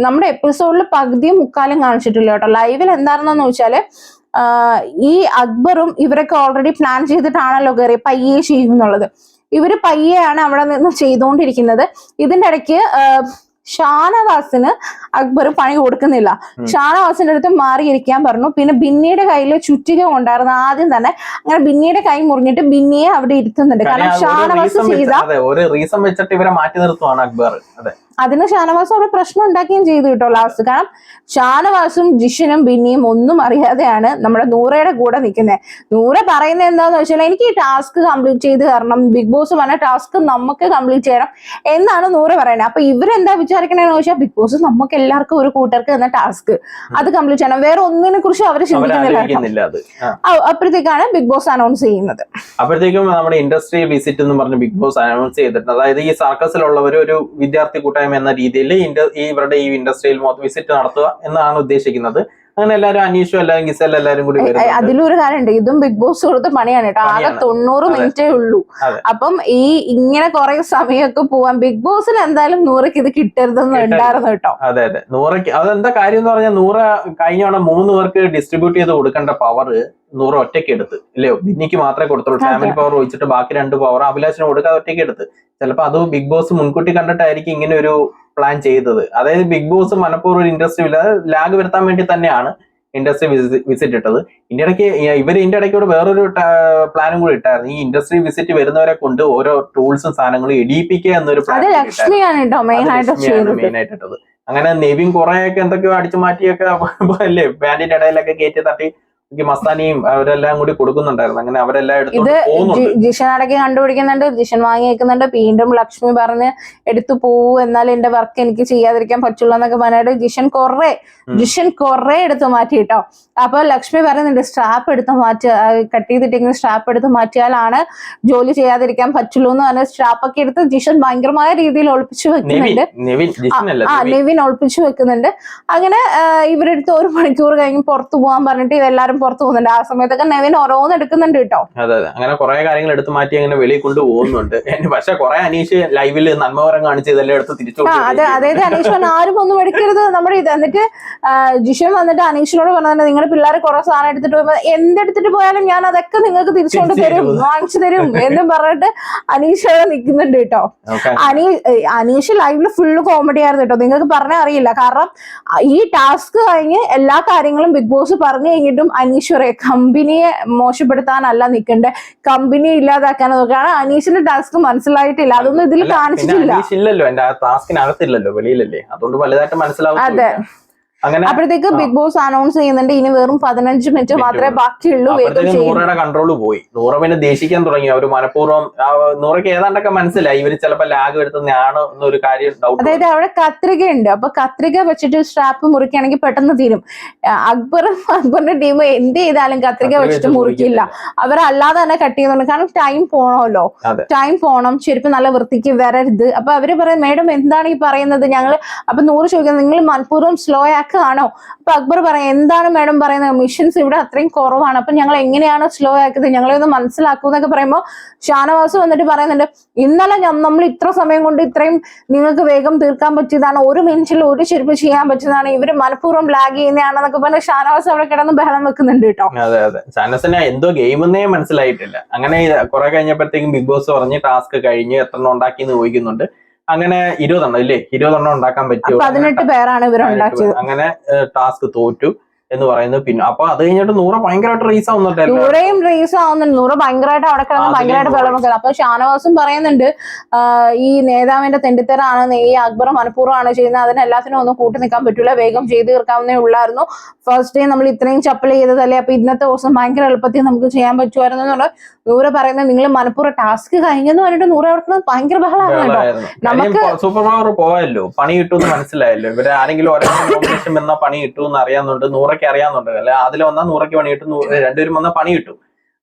നമ്മുടെ എപ്പിസോഡിൽ പകുതിയും മുക്കാലും കാണിച്ചിട്ടില്ല കേട്ടോ. ലൈവിൽ എന്താണെന്ന് വെച്ചാല്, ഈ അക്ബറും ഇവരൊക്കെ ഓൾറെഡി പ്ലാൻ ചെയ്തിട്ടാണല്ലോ കയറി പയ്യെ ചെയ്യുന്നുള്ളത്. ഇവര് പയ്യെയാണ് അവിടെ നിന്ന് ചെയ്തുകൊണ്ടിരിക്കുന്നത്. ഇതിന്റെ ഇടയ്ക്ക് ഷാനവാസിന് അക്ബർ പണി കൊടുക്കുന്നില്ല. ഷാനവാസിന്റെ അടുത്ത് മാറിയിരിക്കാൻ പറഞ്ഞു. പിന്നെ ബിന്നിയുടെ കയ്യിൽ ചുറ്റിക കൊണ്ടായിരുന്നു ആദ്യം തന്നെ. അങ്ങനെ ബിന്നിയുടെ കൈ മുറിഞ്ഞിട്ട് ബിന്നിയെ അവിടെ ഇരുത്തുന്നുണ്ട്. കാരണം ഷാനവാസ് ചെയ്ത ഒരു റീസൺ വെച്ചിട്ട് ഇവരെ മാറ്റി നിർത്തുവാണ് അക്ബർ. അതിന് ഷാനവാസ് അവിടെ പ്രശ്നം ഉണ്ടാക്കുകയും ചെയ്തു കേട്ടോ ലാസ്റ്റ്. കാരണം ഷാനവാസും ജിഷിനും ബിന്നിയും ഒന്നും അറിയാതെയാണ് നമ്മുടെ നൂറയുടെ കൂടെ നിൽക്കുന്നത്. നൂറ പറയുന്നത് എന്താന്ന് വെച്ചാൽ, എനിക്ക് ഈ ടാസ്ക് കംപ്ലീറ്റ് ചെയ്ത് തരണം, ബിഗ് ബോസ് പറഞ്ഞ ടാസ്ക് നമുക്ക് കംപ്ലീറ്റ് ചെയ്യണം എന്നാണ് നൂറ പറയുന്നത്. അപ്പൊ ഇവരെന്താ വിചാരിക്കണെന്ന് വെച്ചാൽ, ബിഗ് ബോസ് നമുക്ക് എല്ലാവർക്കും ഒരു കൂട്ടർക്ക് എന്ന ടാസ്ക് അത് കംപ്ലീറ്റ് ചെയ്യണം, വേറെ ഒന്നിനെ കുറിച്ച് അവർ ചിന്തിക്കുന്നില്ല. അപ്പോഴത്തേക്കാണ് ബിഗ് ബോസ് അനൗൺസ് ചെയ്യുന്നത്. അപ്പോഴത്തേക്കും നമ്മുടെ ഇൻഡസ്ട്രി വിസിറ്റ് എന്ന് പറഞ്ഞ് ബിഗ് ബോസ് അനൗൺസ് ചെയ്തിട്ടുണ്ട്. അതായത് ഈ സർക്കസിലുള്ളവർ ഒരു വിദ്യാർത്ഥി കൂട്ടായ്മ എന്ന രീതിയിൽ ഇവരുടെ ഈ ഇൻഡസ്ട്രിയിൽ വിസിറ്റ് നടത്തുക എന്നാണ് ഉദ്ദേശിക്കുന്നത്. അങ്ങനെ എല്ലാവരും അന്വേഷിച്ചു, എല്ലാവരും ഗിസൽ എല്ലാവരും കൂടി. അതിലൊരു കാര്യമുണ്ട്, ഇതും ബിഗ് ബോസ് കൊടുത്ത പണിയാണ് കേട്ടോ. ആകെ 90 മിനിറ്റേ ഉള്ളൂ. അപ്പം ഈ ഇങ്ങനെ കുറെ സമയമൊക്കെ പോവാൻ ബിഗ് ബോസിൽ എന്തായാലും 100ക്ക് ഇത് കിട്ടരുതെന്ന് ഉണ്ടായിരുന്നു കേട്ടോ. അതെ, 100ക്ക് അതെന്താ കാര്യം എന്ന് പറഞ്ഞാൽ, 100 കഴിഞ്ഞ 3 പേർക്ക് ഡിസ്ട്രിബ്യൂട്ട് ചെയ്ത് കൊടുക്കേണ്ട പവർ 100 ഒറ്റയ്ക്ക് എടുത്ത്, ഇല്ലയോ? ബിന്നിക്ക് മാത്രമേ കൊടുത്തുള്ളൂ. ഫാമിലി പവർ ഒഴിച്ചിട്ട് ബാക്കി 2 പവർ അഭിലാഷിന് കൊടുക്കാതെ ഒറ്റയ്ക്ക് എടുത്ത്. ചിലപ്പോ അത് ബിഗ് ബോസ് മുൻകൂട്ടി കണ്ടിട്ടായിരിക്കും ഇങ്ങനെ ഒരു പ്ലാൻ ചെയ്തത്. അതായത് ബിഗ് ബോസ് മനഃപൂർവ്വം ഇൻഡസ്ട്രി ലാഗ് വരുത്താൻ വേണ്ടി തന്നെയാണ് ഇൻഡസ്ട്രി വിസിറ്റ് ഇട്ടത്. ഇതിന്റെ ഇടയ്ക്കൂടെ വേറൊരു പ്ലാനും കൂടി ഇട്ടായിരുന്നു. ഈ ഇൻഡസ്ട്രി വിസിറ്റ് വരുന്നവരെ കൊണ്ട് ഓരോ ടൂൾസും സാധനങ്ങളും ഇടിയിപ്പിക്കുക എന്നൊരു പ്ലാൻ മെയിൻ ആയിട്ട് ഇട്ടത്. അങ്ങനെ നെവിൻ കുറെയൊക്കെ എന്തൊക്കെയോ അടിച്ചു മാറ്റിയൊക്കെ അല്ലേ ബാൻഡിന്റെ ഇടയിലൊക്കെ കയറ്റി തട്ടി മസ്താനിയും അവരെല്ലാം കൂടി കൊടുക്കുന്നുണ്ടായിരുന്നു. അങ്ങനെ അവരെല്ലാം ഇത് എടുത്തോണ്ട് പോകുന്നുണ്ട്. ജിഷൻ അടക്കി കണ്ടുപിടിക്കുന്നുണ്ട്, ജിഷൻ വാങ്ങി വെക്കുന്നുണ്ട്. വീണ്ടും ലക്ഷ്മി പറഞ്ഞ് എടുത്തു പോവൂ, എന്നാൽ എന്റെ വർക്ക് എനിക്ക് ചെയ്യാതിരിക്കാൻ പറ്റുള്ളൂ എന്നൊക്കെ പറഞ്ഞിട്ട് ജിഷൻ കുറെ എടുത്തു മാറ്റി കേട്ടോ. അപ്പൊ ലക്ഷ്മി പറയുന്നുണ്ട് സ്ട്രാപ്പ് എടുത്ത് മാറ്റുക, കട്ട് ചെയ്തിട്ടെങ്കിലും സ്ട്രാപ്പ് എടുത്ത് മാറ്റിയാലാണ് ജോലി ചെയ്യാതിരിക്കാൻ പറ്റുള്ളൂ എന്ന് പറഞ്ഞ സ്ട്രാപ്പൊക്കെ എടുത്ത് ജിഷൻ ഭയങ്കരമായ രീതിയിൽ ഒളിപ്പിച്ചു വെക്കുന്നുണ്ട്. നെവിൻ ഒളിപ്പിച്ചു വെക്കുന്നുണ്ട്. അങ്ങനെ ഇവരെടുത്ത് 1 മണിക്കൂർ കഴിഞ്ഞ് പുറത്തു പോകാൻ പറഞ്ഞിട്ട് ഇവരെല്ലാരും പുറത്തു പോകുന്നുണ്ട്. ആ സമയത്തൊക്കെ നെവിൻ ഓരോന്ന് എടുക്കുന്നുണ്ട് കേട്ടോ. അതെ, അങ്ങനെ കുറെ കാര്യങ്ങൾ എടുത്തു മാറ്റി അങ്ങനെ വെളിയിൽ കൊണ്ടുപോകുന്നുണ്ട്. പക്ഷെ കുറെ അനീഷ് ലൈവില് നന്മവരം കാണിച്ച് ഇതെല്ലാം എടുത്ത് തിരിച്ചു. അതായത് അനീഷ് പറഞ്ഞ ആരും ഒന്നും എടുക്കരുത് നമ്മുടെ ഇത്. എന്നിട്ട് ജിഷൻ വന്നിട്ട് അനീഷിനോട് പറഞ്ഞിട്ട് നിങ്ങൾ പിള്ളേർ കുറെ സാധനം എടുത്തിട്ട് പോയപ്പോ എന്തെടുത്തിട്ട് പോയാലും ഞാൻ അതൊക്കെ നിങ്ങൾക്ക് തിരിച്ചുകൊണ്ട് തരും, വാങ്ങിച്ചു തരും എന്നും പറഞ്ഞിട്ട് അനീഷ് അവിടെ നിൽക്കുന്നുണ്ട് കേട്ടോ. അനീഷ് ലൈവില് ഫുള്ള് കോമഡി ആയിരുന്നു കേട്ടോ. നിങ്ങൾക്ക് പറഞ്ഞാൽ അറിയില്ല. കാരണം ഈ ടാസ്ക് കഴിഞ്ഞ് എല്ലാ കാര്യങ്ങളും ബിഗ് ബോസ് പറഞ്ഞു കഴിഞ്ഞിട്ടും അനീഷ് പറയാം കമ്പനിയെ മോശപ്പെടുത്താനല്ല നിൽക്കണ്ടേ, കമ്പനി ഇല്ലാതാക്കാനോ നോക്കുകയാണ്. അനീഷിന്റെ ടാസ്ക് മനസ്സിലായിട്ടില്ല, അതൊന്നും ഇതിൽ കാണിച്ചിട്ടില്ല. ഇല്ലല്ലോ, എന്റെ ടാസ്കിനകത്തില്ലല്ലോ, വെളിയിലല്ലേ, അതുകൊണ്ട് വലുതായിട്ട് മനസ്സിലാവും. അതെ, അപ്പോഴത്തേക്ക് ബിഗ് ബോസ് അനൗൺസ് ചെയ്യുന്നുണ്ട് ഇനി വെറും 15 മിനിറ്റ് മാത്രമേ ബാക്കിയുള്ളൂ. നൂറയുടെ കൺട്രോൾ പോയി. നൂറ പിന്നെ ദേഷിക്കാൻ തുടങ്ങി. അവര് മനഃപൂർവ്വം നൂറയ്ക്ക് ഏതാണ്ടൊക്കെ മനസ്സിലായി ഇവര് ചിലപ്പോ ലാഗ് എടുത്തതാണ് എന്നൊരു കാര്യം ഡൗട്ട്. അതായത് അവിടെ കത്രിക ഉണ്ട്, അപ്പൊ കത്രിക വെച്ചിട്ട് സ്ട്രാപ്പ് മുറിക്കുകയാണെങ്കിൽ പെട്ടെന്ന് തീരും. അക്ബറിന്റെ ടീം എന്ത് ചെയ്താലും കത്രിക വെച്ചിട്ട് മുറിക്കില്ല, അവരല്ലാതെ തന്നെ കട്ട് ചെയ്യുന്നുണ്ട്. കാരണം ടൈം പോണമല്ലോ, ടൈം പോണം, ചെരുപ്പ് നല്ല വൃത്തിക്ക് വരരുത്. അപ്പൊ അവര് പറയും മേഡം എന്താണ് ഈ പറയുന്നത്, ഞങ്ങള് അപ്പൊ നൂറ് ചോദിക്കുന്നത് നിങ്ങൾ മനഃപൂർവ്വം സ്ലോ ആക്കുകയാണോ? അപ്പൊ അക്ബർ പറയാം എന്താണ് മേഡം പറയുന്നത്, മിഷൻസ് ഇവിടെ അത്രയും കുറവാണ്, അപ്പൊ ഞങ്ങൾ എങ്ങനെയാണ് സ്ലോ ആക്കുന്നത്, ഞങ്ങളെ ഒന്ന് മനസ്സിലാക്കൂ എന്നൊക്കെ പറയുമ്പോൾ ഷാനവാസ് വന്നിട്ട് പറയുന്നുണ്ട് ഇന്നലെ നമ്മൾ ഇത്ര സമയം കൊണ്ട് ഇത്രയും നിങ്ങൾക്ക് വേഗം തീർക്കാൻ പറ്റിയതാണ്, 1 മിനിറ്റിൽ 1 ചെരുപ്പ് ചെയ്യാൻ പറ്റുന്നതാണ്, ഇവര് മനഃപൂർവ്വം ലാഗ് ചെയ്യുന്നതാണെന്നൊക്കെ പറഞ്ഞ് ഷാനവാസ് അവിടെ കിടന്ന് ബഹളം വെക്കുന്നുണ്ട് കേട്ടോ. അതെ, ഷാനവാസിന് എന്തോ ഗെയിമെന്നേ മനസ്സിലായിട്ടില്ല. അങ്ങനെ കുറെ കഴിഞ്ഞപ്പോഴത്തേക്കും ബിഗ് ബോസ് പറഞ്ഞ് ടാസ്ക് കഴിഞ്ഞ് എത്ര ഉണ്ടാക്കി എന്ന് ചോദിക്കുന്നുണ്ട്. അങ്ങനെ 20 എണ്ണം ഇല്ലേ, 20 എണ്ണം ഉണ്ടാക്കാൻ പറ്റും. 18 പേരാണ് ഇവരുണ്ടാക്കിയത്. അങ്ങനെ ടാസ്ക് തോറ്റു എന്ന് പറയുന്നത്. പിന്നെ അപ്പൊ അത് കഴിഞ്ഞിട്ട് നൂറ ഭയങ്കരമായിട്ട് റീസ് ആവുന്നുണ്ട്. നൂറയും റീസ് ആവുന്നുണ്ട്. നൂറ ഭയങ്കരമായിട്ട് അവിടെ കിടന്ന് ഭയങ്കരമായിട്ട് വെള്ളമൊക്കെ. അപ്പൊ ഷാനവാസും പറയുന്നുണ്ട് ഈ നേതാവിന്റെ തെണ്ടിത്തരാണ്, ഈ അക്ബർ മനഃപൂർവ്വമാണ് ചെയ്യുന്നത്, അതിനെല്ലാത്തിനും ഒന്നും കൂട്ടി നിൽക്കാൻ പറ്റൂല, വേഗം ചെയ്ത് തീർക്കാവുന്നേ ഉള്ളായിരുന്നു. ഫസ്റ്റ് ഡേ നമ്മൾ ഇത്രയും ചപ്പൽ ചെയ്തതല്ലേ, അപ്പൊ ഇന്നത്തെ ദിവസം ഭയങ്കര എളുപ്പത്തിൽ നമുക്ക് ചെയ്യാൻ പറ്റുമായിരുന്നു എന്നുള്ള നൂറ പറയുന്നത്. നിങ്ങൾ മനഃപൂർവ്വം ടാസ്ക് കഴിഞ്ഞെന്ന് പറഞ്ഞിട്ട് നൂറ അവിടെ ഭയങ്കര ബഹളമാണല്ലോ. നമുക്ക് സൂപ്പർ പവർ പോയല്ലോ, പണി കിട്ടുമെന്ന് മനസ്സിലായല്ലോ. ഇവര് ആരെങ്കിലും നോമിനേഷൻ വന്നാൽ പണി കിട്ടുമെന്ന് അറിയാന്നുണ്ട്, നൂറയ്ക്ക് അറിയാന്നുണ്ട്. അല്ലെ അതിൽ വന്നാൽ നൂറയ്ക്ക് പണി കിട്ടും, രണ്ടുപേരും വന്നാൽ പണി കിട്ടും.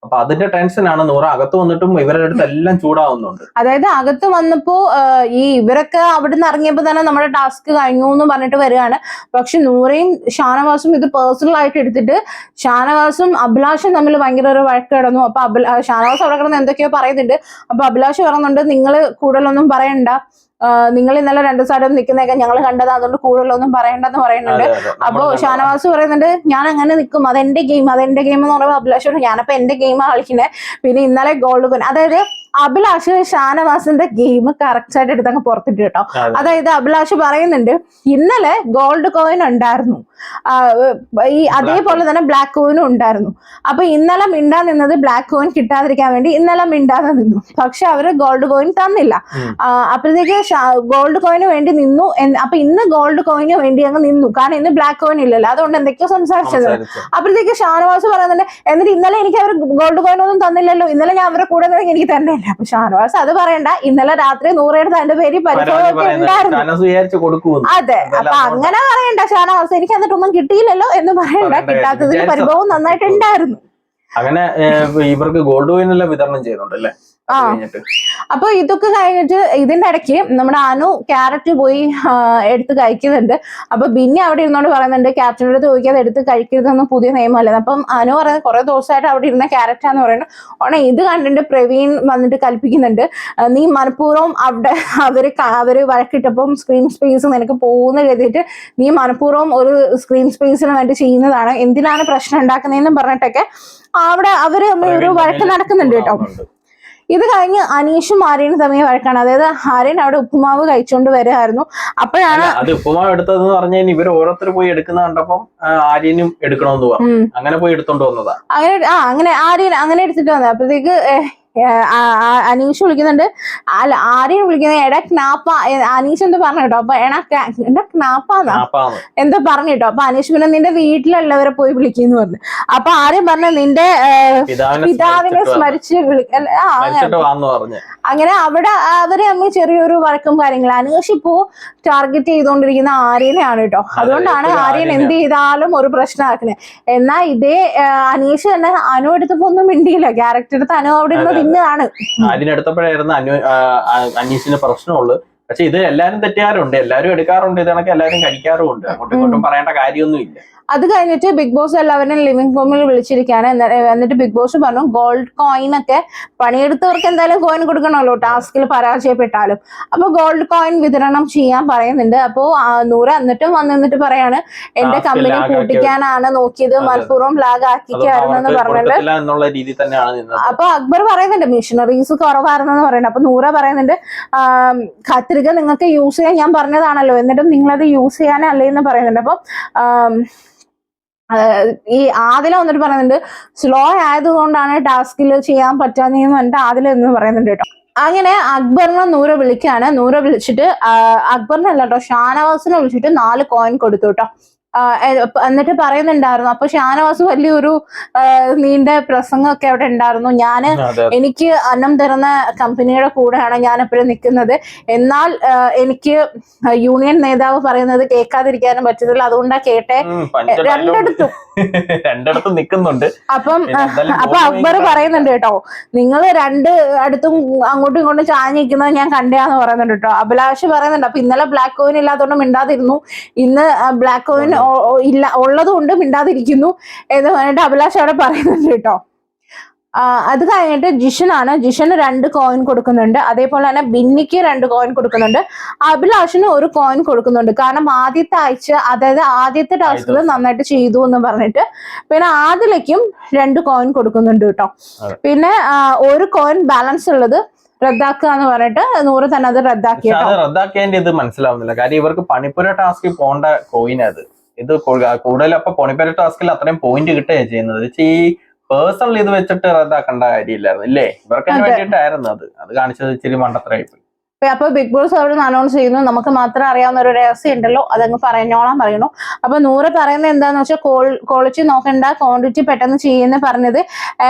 അപ്പൊ അതിന്റെ ടെൻഷനാണ് നൂറ. അകത്ത് വന്നിട്ടും ഇവരുടെ അടുത്ത് എല്ലാം ചൂടാവുന്നുണ്ട്. അതായത് അകത്ത് വന്നപ്പോ ഈ ഇവരൊക്കെ അവിടെ നിന്ന് ഇറങ്ങിയപ്പോ തന്നെ നമ്മുടെ ടാസ്ക് കഴിഞ്ഞു എന്ന് പറഞ്ഞിട്ട് വരികയാണ്. പക്ഷെ നൂറയും ഷാനവാസും ഇത് പേഴ്സണൽ ആയിട്ട് എടുത്തിട്ട് ഷാനവാസും അഭിലാഷും തമ്മിൽ ഭയങ്കര ഒരു വഴക്ക് കിടന്നു. അപ്പൊ ഷാനവാസ് അവിടെ കിടന്ന് എന്തൊക്കെയോ പറയുന്നുണ്ട്. അപ്പൊ അഭിലാഷ് പറയുന്നുണ്ട് നിങ്ങൾ കൂടുതലൊന്നും പറയണ്ട, നിങ്ങൾ ഇന്നലെ 2 സൈഡും നിൽക്കുന്നതൊക്കെ ഞങ്ങൾ കണ്ടത്, അതുകൊണ്ട് കൂടുതലൊന്നും പറയണ്ടെന്ന് പറയുന്നുണ്ട്. അപ്പൊ ഷാനവാസ് പറയുന്നുണ്ട് ഞാൻ അങ്ങനെ നിൽക്കും, അതെന്റെ ഗെയിം എന്ന് പറയുമ്പോൾ അഭിലാഷ് ഞാനപ്പോ എന്റെ ഗെയിമാണ് കളിക്കുന്നത്. പിന്നെ ഇന്നലെ ഗോൾഡ് കോയിൻ, അതായത് അഭിലാഷ് ഷാനവാസിന്റെ ഗെയിം കറക്റ്റ് ആയിട്ട് എടുത്തങ്ങ് പുറത്തിട്ട് കേട്ടോ. അതായത് അഭിലാഷ് പറയുന്നുണ്ട് ഇന്നലെ ഗോൾഡ് കോയിൻ ഉണ്ടായിരുന്നു, ഈ അതേപോലെ തന്നെ ബ്ലാക്ക് കോയിനും ഉണ്ടായിരുന്നു. അപ്പൊ ഇന്നലെ മിണ്ടാൻ നിന്നത് ബ്ലാക്ക് കോയിൻ കിട്ടാതിരിക്കാൻ വേണ്ടി ഇന്നലെ മിണ്ടാതെ നിന്നു. പക്ഷെ അവര് ഗോൾഡ് കോയിൻ തന്നില്ല. അപ്പോഴത്തേക്ക് ഗോൾഡ് കോയിന് വേണ്ടി നിന്നു. അപ്പൊ ഇന്ന് ഗോൾഡ് കോയിന് വേണ്ടി അങ്ങ് നിന്നു, കാരണം ഇന്ന് ബ്ലാക്ക് കോയിൻ ഇല്ലല്ലോ, അതുകൊണ്ട് എന്തൊക്കെയോ സംസാരിച്ചത്. അപ്പോഴത്തേക്ക് ഷാനവാസ് പറയുന്നുണ്ട് എന്നിട്ട് ഇന്നലെ എനിക്ക് അവർ ഗോൾഡ് കോയിൻ ഒന്നും തന്നില്ലല്ലോ, ഇന്നലെ ഞാൻ അവരെ കൂടെ എനിക്ക് തന്നെ. അപ്പൊ ഷാനവാസ് അത് പറയണ്ട, ഇന്നലെ രാത്രി നൂറയുടെ തന്റെ പേര് പരിഭവമൊക്കെ ഉണ്ടായിരുന്നു. അതെ, അപ്പൊ അങ്ങനെ പറയണ്ട ഷാനവാസ്, എനിക്ക് എന്നിട്ടൊന്നും കിട്ടിയില്ലല്ലോ എന്ന് പറയണ്ട, കിട്ടാത്തതിൽ പരിഭവം നന്നായിട്ടുണ്ടായിരുന്നു. അങ്ങനെ ഇവർക്ക് ഗോൾഡ് കോയിൻ എല്ലാം വിതരണം ചെയ്യുന്നുണ്ടല്ലേ. അപ്പൊ ഇതൊക്കെ കഴിഞ്ഞിട്ട് ഇതിന്റെ ഇടയ്ക്ക് നമ്മുടെ അനു ക്യാരറ്റ് പോയി എടുത്ത് കഴിക്കുന്നുണ്ട്. അപ്പൊ ബിന്നി അവിടെ ഇരുന്നോണ്ട് പറയുന്നുണ്ട് ക്യാപ്റ്റൻ്റെ അടുത്ത് ചോദിക്കാതെ എടുത്ത് കഴിക്കരുതെന്ന് പുതിയ നിയമമല്ലേ. അപ്പം അനു പറയുന്നത് കുറെ ദിവസമായിട്ട് അവിടെ ഇരുന്ന ക്യാരറ്റാന്ന് പറയുന്നത്. ഉടനെ ഇത് കണ്ടിട്ട് പ്രവീൺ വന്നിട്ട് കൽപ്പിക്കുന്നുണ്ട് നീ മനഃപൂർവ്വം അവിടെ അവര് വഴക്കിട്ടപ്പം സ്ക്രീൻ സ്പേസ് നിനക്ക് പോകുന്ന കരുതിയിട്ട് നീ മനഃപൂർവ്വം ഒരു സ്ക്രീൻ സ്പേസിന് വേണ്ടി ചെയ്യുന്നതാണ്, എന്തിനാണ് പ്രശ്നം ഉണ്ടാക്കുന്നതെന്നും പറഞ്ഞിട്ടൊക്കെ അവിടെ അവര് ഒരു വഴക്ക് നടക്കുന്നുണ്ട് കേട്ടോ. ഇത് കഴിഞ്ഞ് അനീഷും ആര്യനും തമ്മിൽ വഴക്കാണ്. അതായത് ആര്യൻ അവിടെ ഉപ്പുമാവ് കഴിച്ചുകൊണ്ട് വരികയായിരുന്നു. അപ്പോഴാണ് അത് ഉപ്പുമാവ് എടുത്തതെന്ന് പറഞ്ഞു കഴിഞ്ഞാൽ ഇവർ ഓരോരുത്തർ പോയി എടുക്കുന്ന കണ്ടപ്പം ആര്യനും എടുക്കണമെന്ന് പറഞ്ഞു, അങ്ങനെ പോയി എടുത്തോണ്ട് വന്നതാ. അങ്ങനെ ആര്യൻ അങ്ങനെ എടുത്തിട്ട് വന്നത്. അപ്പോഴത്തേക്ക് അനീഷ് വിളിക്കുന്നുണ്ട്, അല്ല ആരെയും വിളിക്കുന്നത് എടാ ക്നാപ്പ, അനീഷ് എന്താ പറഞ്ഞു കേട്ടോ. അപ്പൊ എടാ ക്നാപ്പാന്നാ എന്താ പറഞ്ഞു കേട്ടോ. അപ്പൊ അനീഷ് പിന്നെ നിന്റെ വീട്ടിലുള്ളവരെ പോയി വിളിക്കുന്നു പറഞ്ഞു. അപ്പൊ ആരെയും പറഞ്ഞ നിന്റെ പിതാവിനെ സ്മരിച്ച് അങ്ങനെ അവിടെ അവരെ അമ്മ ചെറിയൊരു വഴക്കും കാര്യങ്ങളും. അനീഷ് ഇപ്പോ ടാർഗറ്റ് ചെയ്തുകൊണ്ടിരിക്കുന്ന ആര്യനെയാണ് കേട്ടോ. അതുകൊണ്ടാണ് ആര്യൻ എന്ത് ചെയ്താലും ഒരു പ്രശ്നമാക്കുന്നത്. എന്നാൽ ഇതേ അനീഷ് തന്നെ അനു എടുത്തപ്പോ ഒന്നും മിണ്ടിയില്ല. ക്യാരക്ടർ എടുത്ത് അനു അവിടെ ഇരുന്ന് പിന്നാണ്. അതിനെടുത്തപ്പോഴായിരുന്നു അനീഷിന് പ്രശ്നമുള്ളൂ. പക്ഷെ ഇത് എല്ലാരും തെറ്റുകാരുണ്ട്, എല്ലാരും എടുക്കാറുണ്ട്, ഇത് കണക്ക് എല്ലാരും കഴിക്കാറുമുണ്ട്. അങ്ങോട്ടും ഇങ്ങോട്ടും പറയേണ്ട കാര്യമൊന്നുമില്ല. അത് കഴിഞ്ഞിട്ട് ബിഗ് ബോസ് എല്ലാവരും ലിവിംഗ് റൂമിൽ വിളിച്ചിരിക്കുകയാണ്. എന്നിട്ട് ബിഗ് ബോസ് പറഞ്ഞു ഗോൾഡ് കോയിൻ ഒക്കെ പണിയെടുത്തവർക്ക് എന്തായാലും കോയിൻ കൊടുക്കണമല്ലോ ടാസ്കിൽ പരാജയപ്പെട്ടാലും. അപ്പൊ ഗോൾഡ് കോയിൻ വിതരണം ചെയ്യാൻ പറയുന്നുണ്ട്. അപ്പോ നൂറ എന്നിട്ടും വന്നിട്ട് പറയാണ് എന്റെ കമ്പനി പൂട്ടിക്കാനാണ് നോക്കിയത്, മനഃപൂർവ്വം ലാഗ് ആക്കിക്കായിരുന്നെന്ന് പറഞ്ഞിട്ട്. അപ്പൊ അക്ബർ പറയുന്നുണ്ട് മിഷനറീസ് കുറവായിരുന്നെന്ന് പറയുന്നത്. അപ്പൊ നൂറ പറയുന്നുണ്ട് കത്രിക നിങ്ങൾക്ക് യൂസ് ചെയ്യാൻ ഞാൻ പറഞ്ഞതാണല്ലോ, എന്നിട്ടും നിങ്ങളത് യൂസ് ചെയ്യാനല്ലേ എന്ന് പറയുന്നുണ്ട്. അപ്പൊ ഈ ആദില വന്നിട്ട് പറയുന്നുണ്ട് സ്ലോ ആയതുകൊണ്ടാണ് ടാസ്കിൽ ചെയ്യാൻ പറ്റാതെന്ന് പറഞ്ഞിട്ട് ആദില എന്ന് പറയുന്നുണ്ട് കേട്ടോ. അങ്ങനെ അക്ബറിനെ നൂറ വിളിക്കാണ്. നൂറ വിളിച്ചിട്ട് അക്ബറിനല്ല കേട്ടോ, ഷാനവാസിനെ വിളിച്ചിട്ട് 4 കോയിൻ കൊടുത്തു കേട്ടോ. എന്നിട്ട് പറയുന്നുണ്ടായിരുന്നു. അപ്പൊ ഷാനവാസ് വലിയൊരു നീണ്ട പ്രസംഗമൊക്കെ അവിടെ ഉണ്ടായിരുന്നു. എനിക്ക് അന്നം തരുന്ന കമ്പനിയുടെ കൂടെയാണ് ഞാൻ എപ്പോഴും നിൽക്കുന്നത്, എന്നാൽ എനിക്ക് യൂണിയൻ നേതാവ് പറയുന്നത് കേൾക്കാതിരിക്കാനും പറ്റത്തില്ല, അതുകൊണ്ടാണ് കേട്ടെ രണ്ടിടത്തും നിൽക്കുന്നുണ്ട്. അപ്പൊ അക്ബർ പറയുന്നുണ്ട് കേട്ടോ, നിങ്ങൾ അടുത്തും അങ്ങോട്ടും ഇങ്ങോട്ടും ചാഞ്ഞിരിക്കുന്നത് ഞാൻ കണ്ടാന്ന് പറയുന്നുണ്ട് കേട്ടോ. അഭിലാഷ് പറയുന്നുണ്ട് അപ്പൊ ഇന്നലെ ബ്ലാക്ക് കോയിൻ ഇല്ലാത്തതുകൊണ്ട് മിണ്ടാതിരുന്നു, ഇന്ന് ബ്ലാക്ക് കോയിൻ ഇല്ല ഉള്ളത് കൊണ്ട് മിണ്ടാതിരിക്കുന്നു എന്ന് പറഞ്ഞിട്ട് അഭിലാഷ് അവിടെ പറയുന്നുണ്ട് കേട്ടോ. അത് കഴിഞ്ഞിട്ട് ജിഷന് 2 കോയിൻ കൊടുക്കുന്നുണ്ട്. അതേപോലെ തന്നെ ബിന്നിക്ക് 2 കോയിൻ കൊടുക്കുന്നുണ്ട്. അഭിലാഷിന് 1 കോയിൻ കൊടുക്കുന്നുണ്ട്. കാരണം ആദ്യത്തെ ആഴ്ച, അതായത് ആദ്യത്തെ ടാസ്കിൽ നന്നായിട്ട് ചെയ്തു എന്ന് പറഞ്ഞിട്ട്. പിന്നെ ആദിലയ്ക്കും 2 കോയിൻ കൊടുക്കുന്നുണ്ട് കേട്ടോ. പിന്നെ 1 കോയിൻ ബാലൻസ് ഉള്ളത് റദ്ദാക്കുക എന്ന് പറഞ്ഞിട്ട് നൂറ് തന്നെ അത് റദ്ദാക്കേണ്ട ഇത് മനസ്സിലാവുന്നില്ല. കാര്യം ഇവർക്ക് പണിപ്പുര ടാസ്കിൽ പോകേണ്ട കോയിൻ അത്. ഇത് കൂടുതൽ അപ്പൊ പണിപ്പുര ടാസ്കിൽ അത്രയും പോയിന്റ് കിട്ടുകയാണ് ചെയ്യുന്നത്. ഈ പേഴ്സണൽ ഇത് വെച്ചിട്ട് റദ്ദാക്കേണ്ട കാര്യമില്ലായിരുന്നു ഇല്ലേ, ഇവർക്ക് വേണ്ടിയിട്ടായിരുന്നു അത് കാണിച്ചത് ഇച്ചിരി മണ്ടത്തരായി പോയി. അപ്പൊ ബിഗ് ബോസ് അവിടെ നിന്ന് അനൗൺസ് ചെയ്യുന്നു, നമുക്ക് മാത്രം അറിയാവുന്ന ഒരു രഹസ്യം ഉണ്ടല്ലോ അതങ്ങ് പറഞ്ഞോളാൻ പറയുന്നു. അപ്പൊ നൂറ് പറയുന്നത് എന്താന്ന് വെച്ചാൽ ക്വാളിറ്റി നോക്കണ്ട, ക്വാണ്ടിറ്റി പെട്ടെന്ന് ചെയ്യുന്ന പറഞ്ഞത്,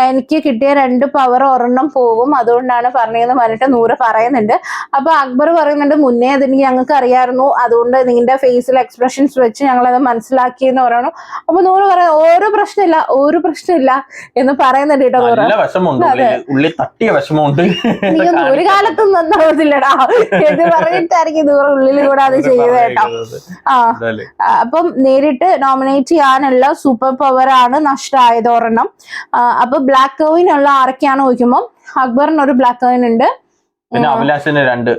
എനിക്ക് കിട്ടിയ 2 പവർ ഒരെണ്ണം പോകും, അതുകൊണ്ടാണ് പറഞ്ഞതെന്ന് പറഞ്ഞിട്ട് നൂറ് പറയുന്നുണ്ട്. അപ്പൊ അക്ബർ പറയുന്നുണ്ട് മുന്നേ അതിന് ഞങ്ങൾക്ക് അറിയായിരുന്നു, അതുകൊണ്ട് നിങ്ങളുടെ ഫേസിൽ എക്സ്പ്രഷൻസ് വെച്ച് ഞങ്ങളത് മനസ്സിലാക്കിയെന്ന് പറയണു. അപ്പൊ നൂറ് പറയാം ഒരു പ്രശ്നമില്ല എന്ന് പറയുന്നുണ്ട് കേട്ടോ. ഒരു കാലത്തും നന്നാവത്തില്ലടാ എന്ന് പറഞ്ഞിട്ടായിരിക്കും നൂറ് ഉള്ളിൽ കൂടെ അത് ചെയ്തത് കേട്ടോ. അപ്പം നേരിട്ട് നോമിനേറ്റ് ചെയ്യാനുള്ള സൂപ്പർ പവർ ആണ് നഷ്ടമായത് ഒരെണ്ണം. അപ്പൊ ബ്ലാക്ക് കോയിൻ ഉള്ള ആരൊക്കെയാണ് ചോദിക്കുമ്പോൾ അക്ബറിന് 1 ബ്ലാക്ക് കോയിൻ ഉണ്ട്, പിന്നെ അഭിലാഷിന് 2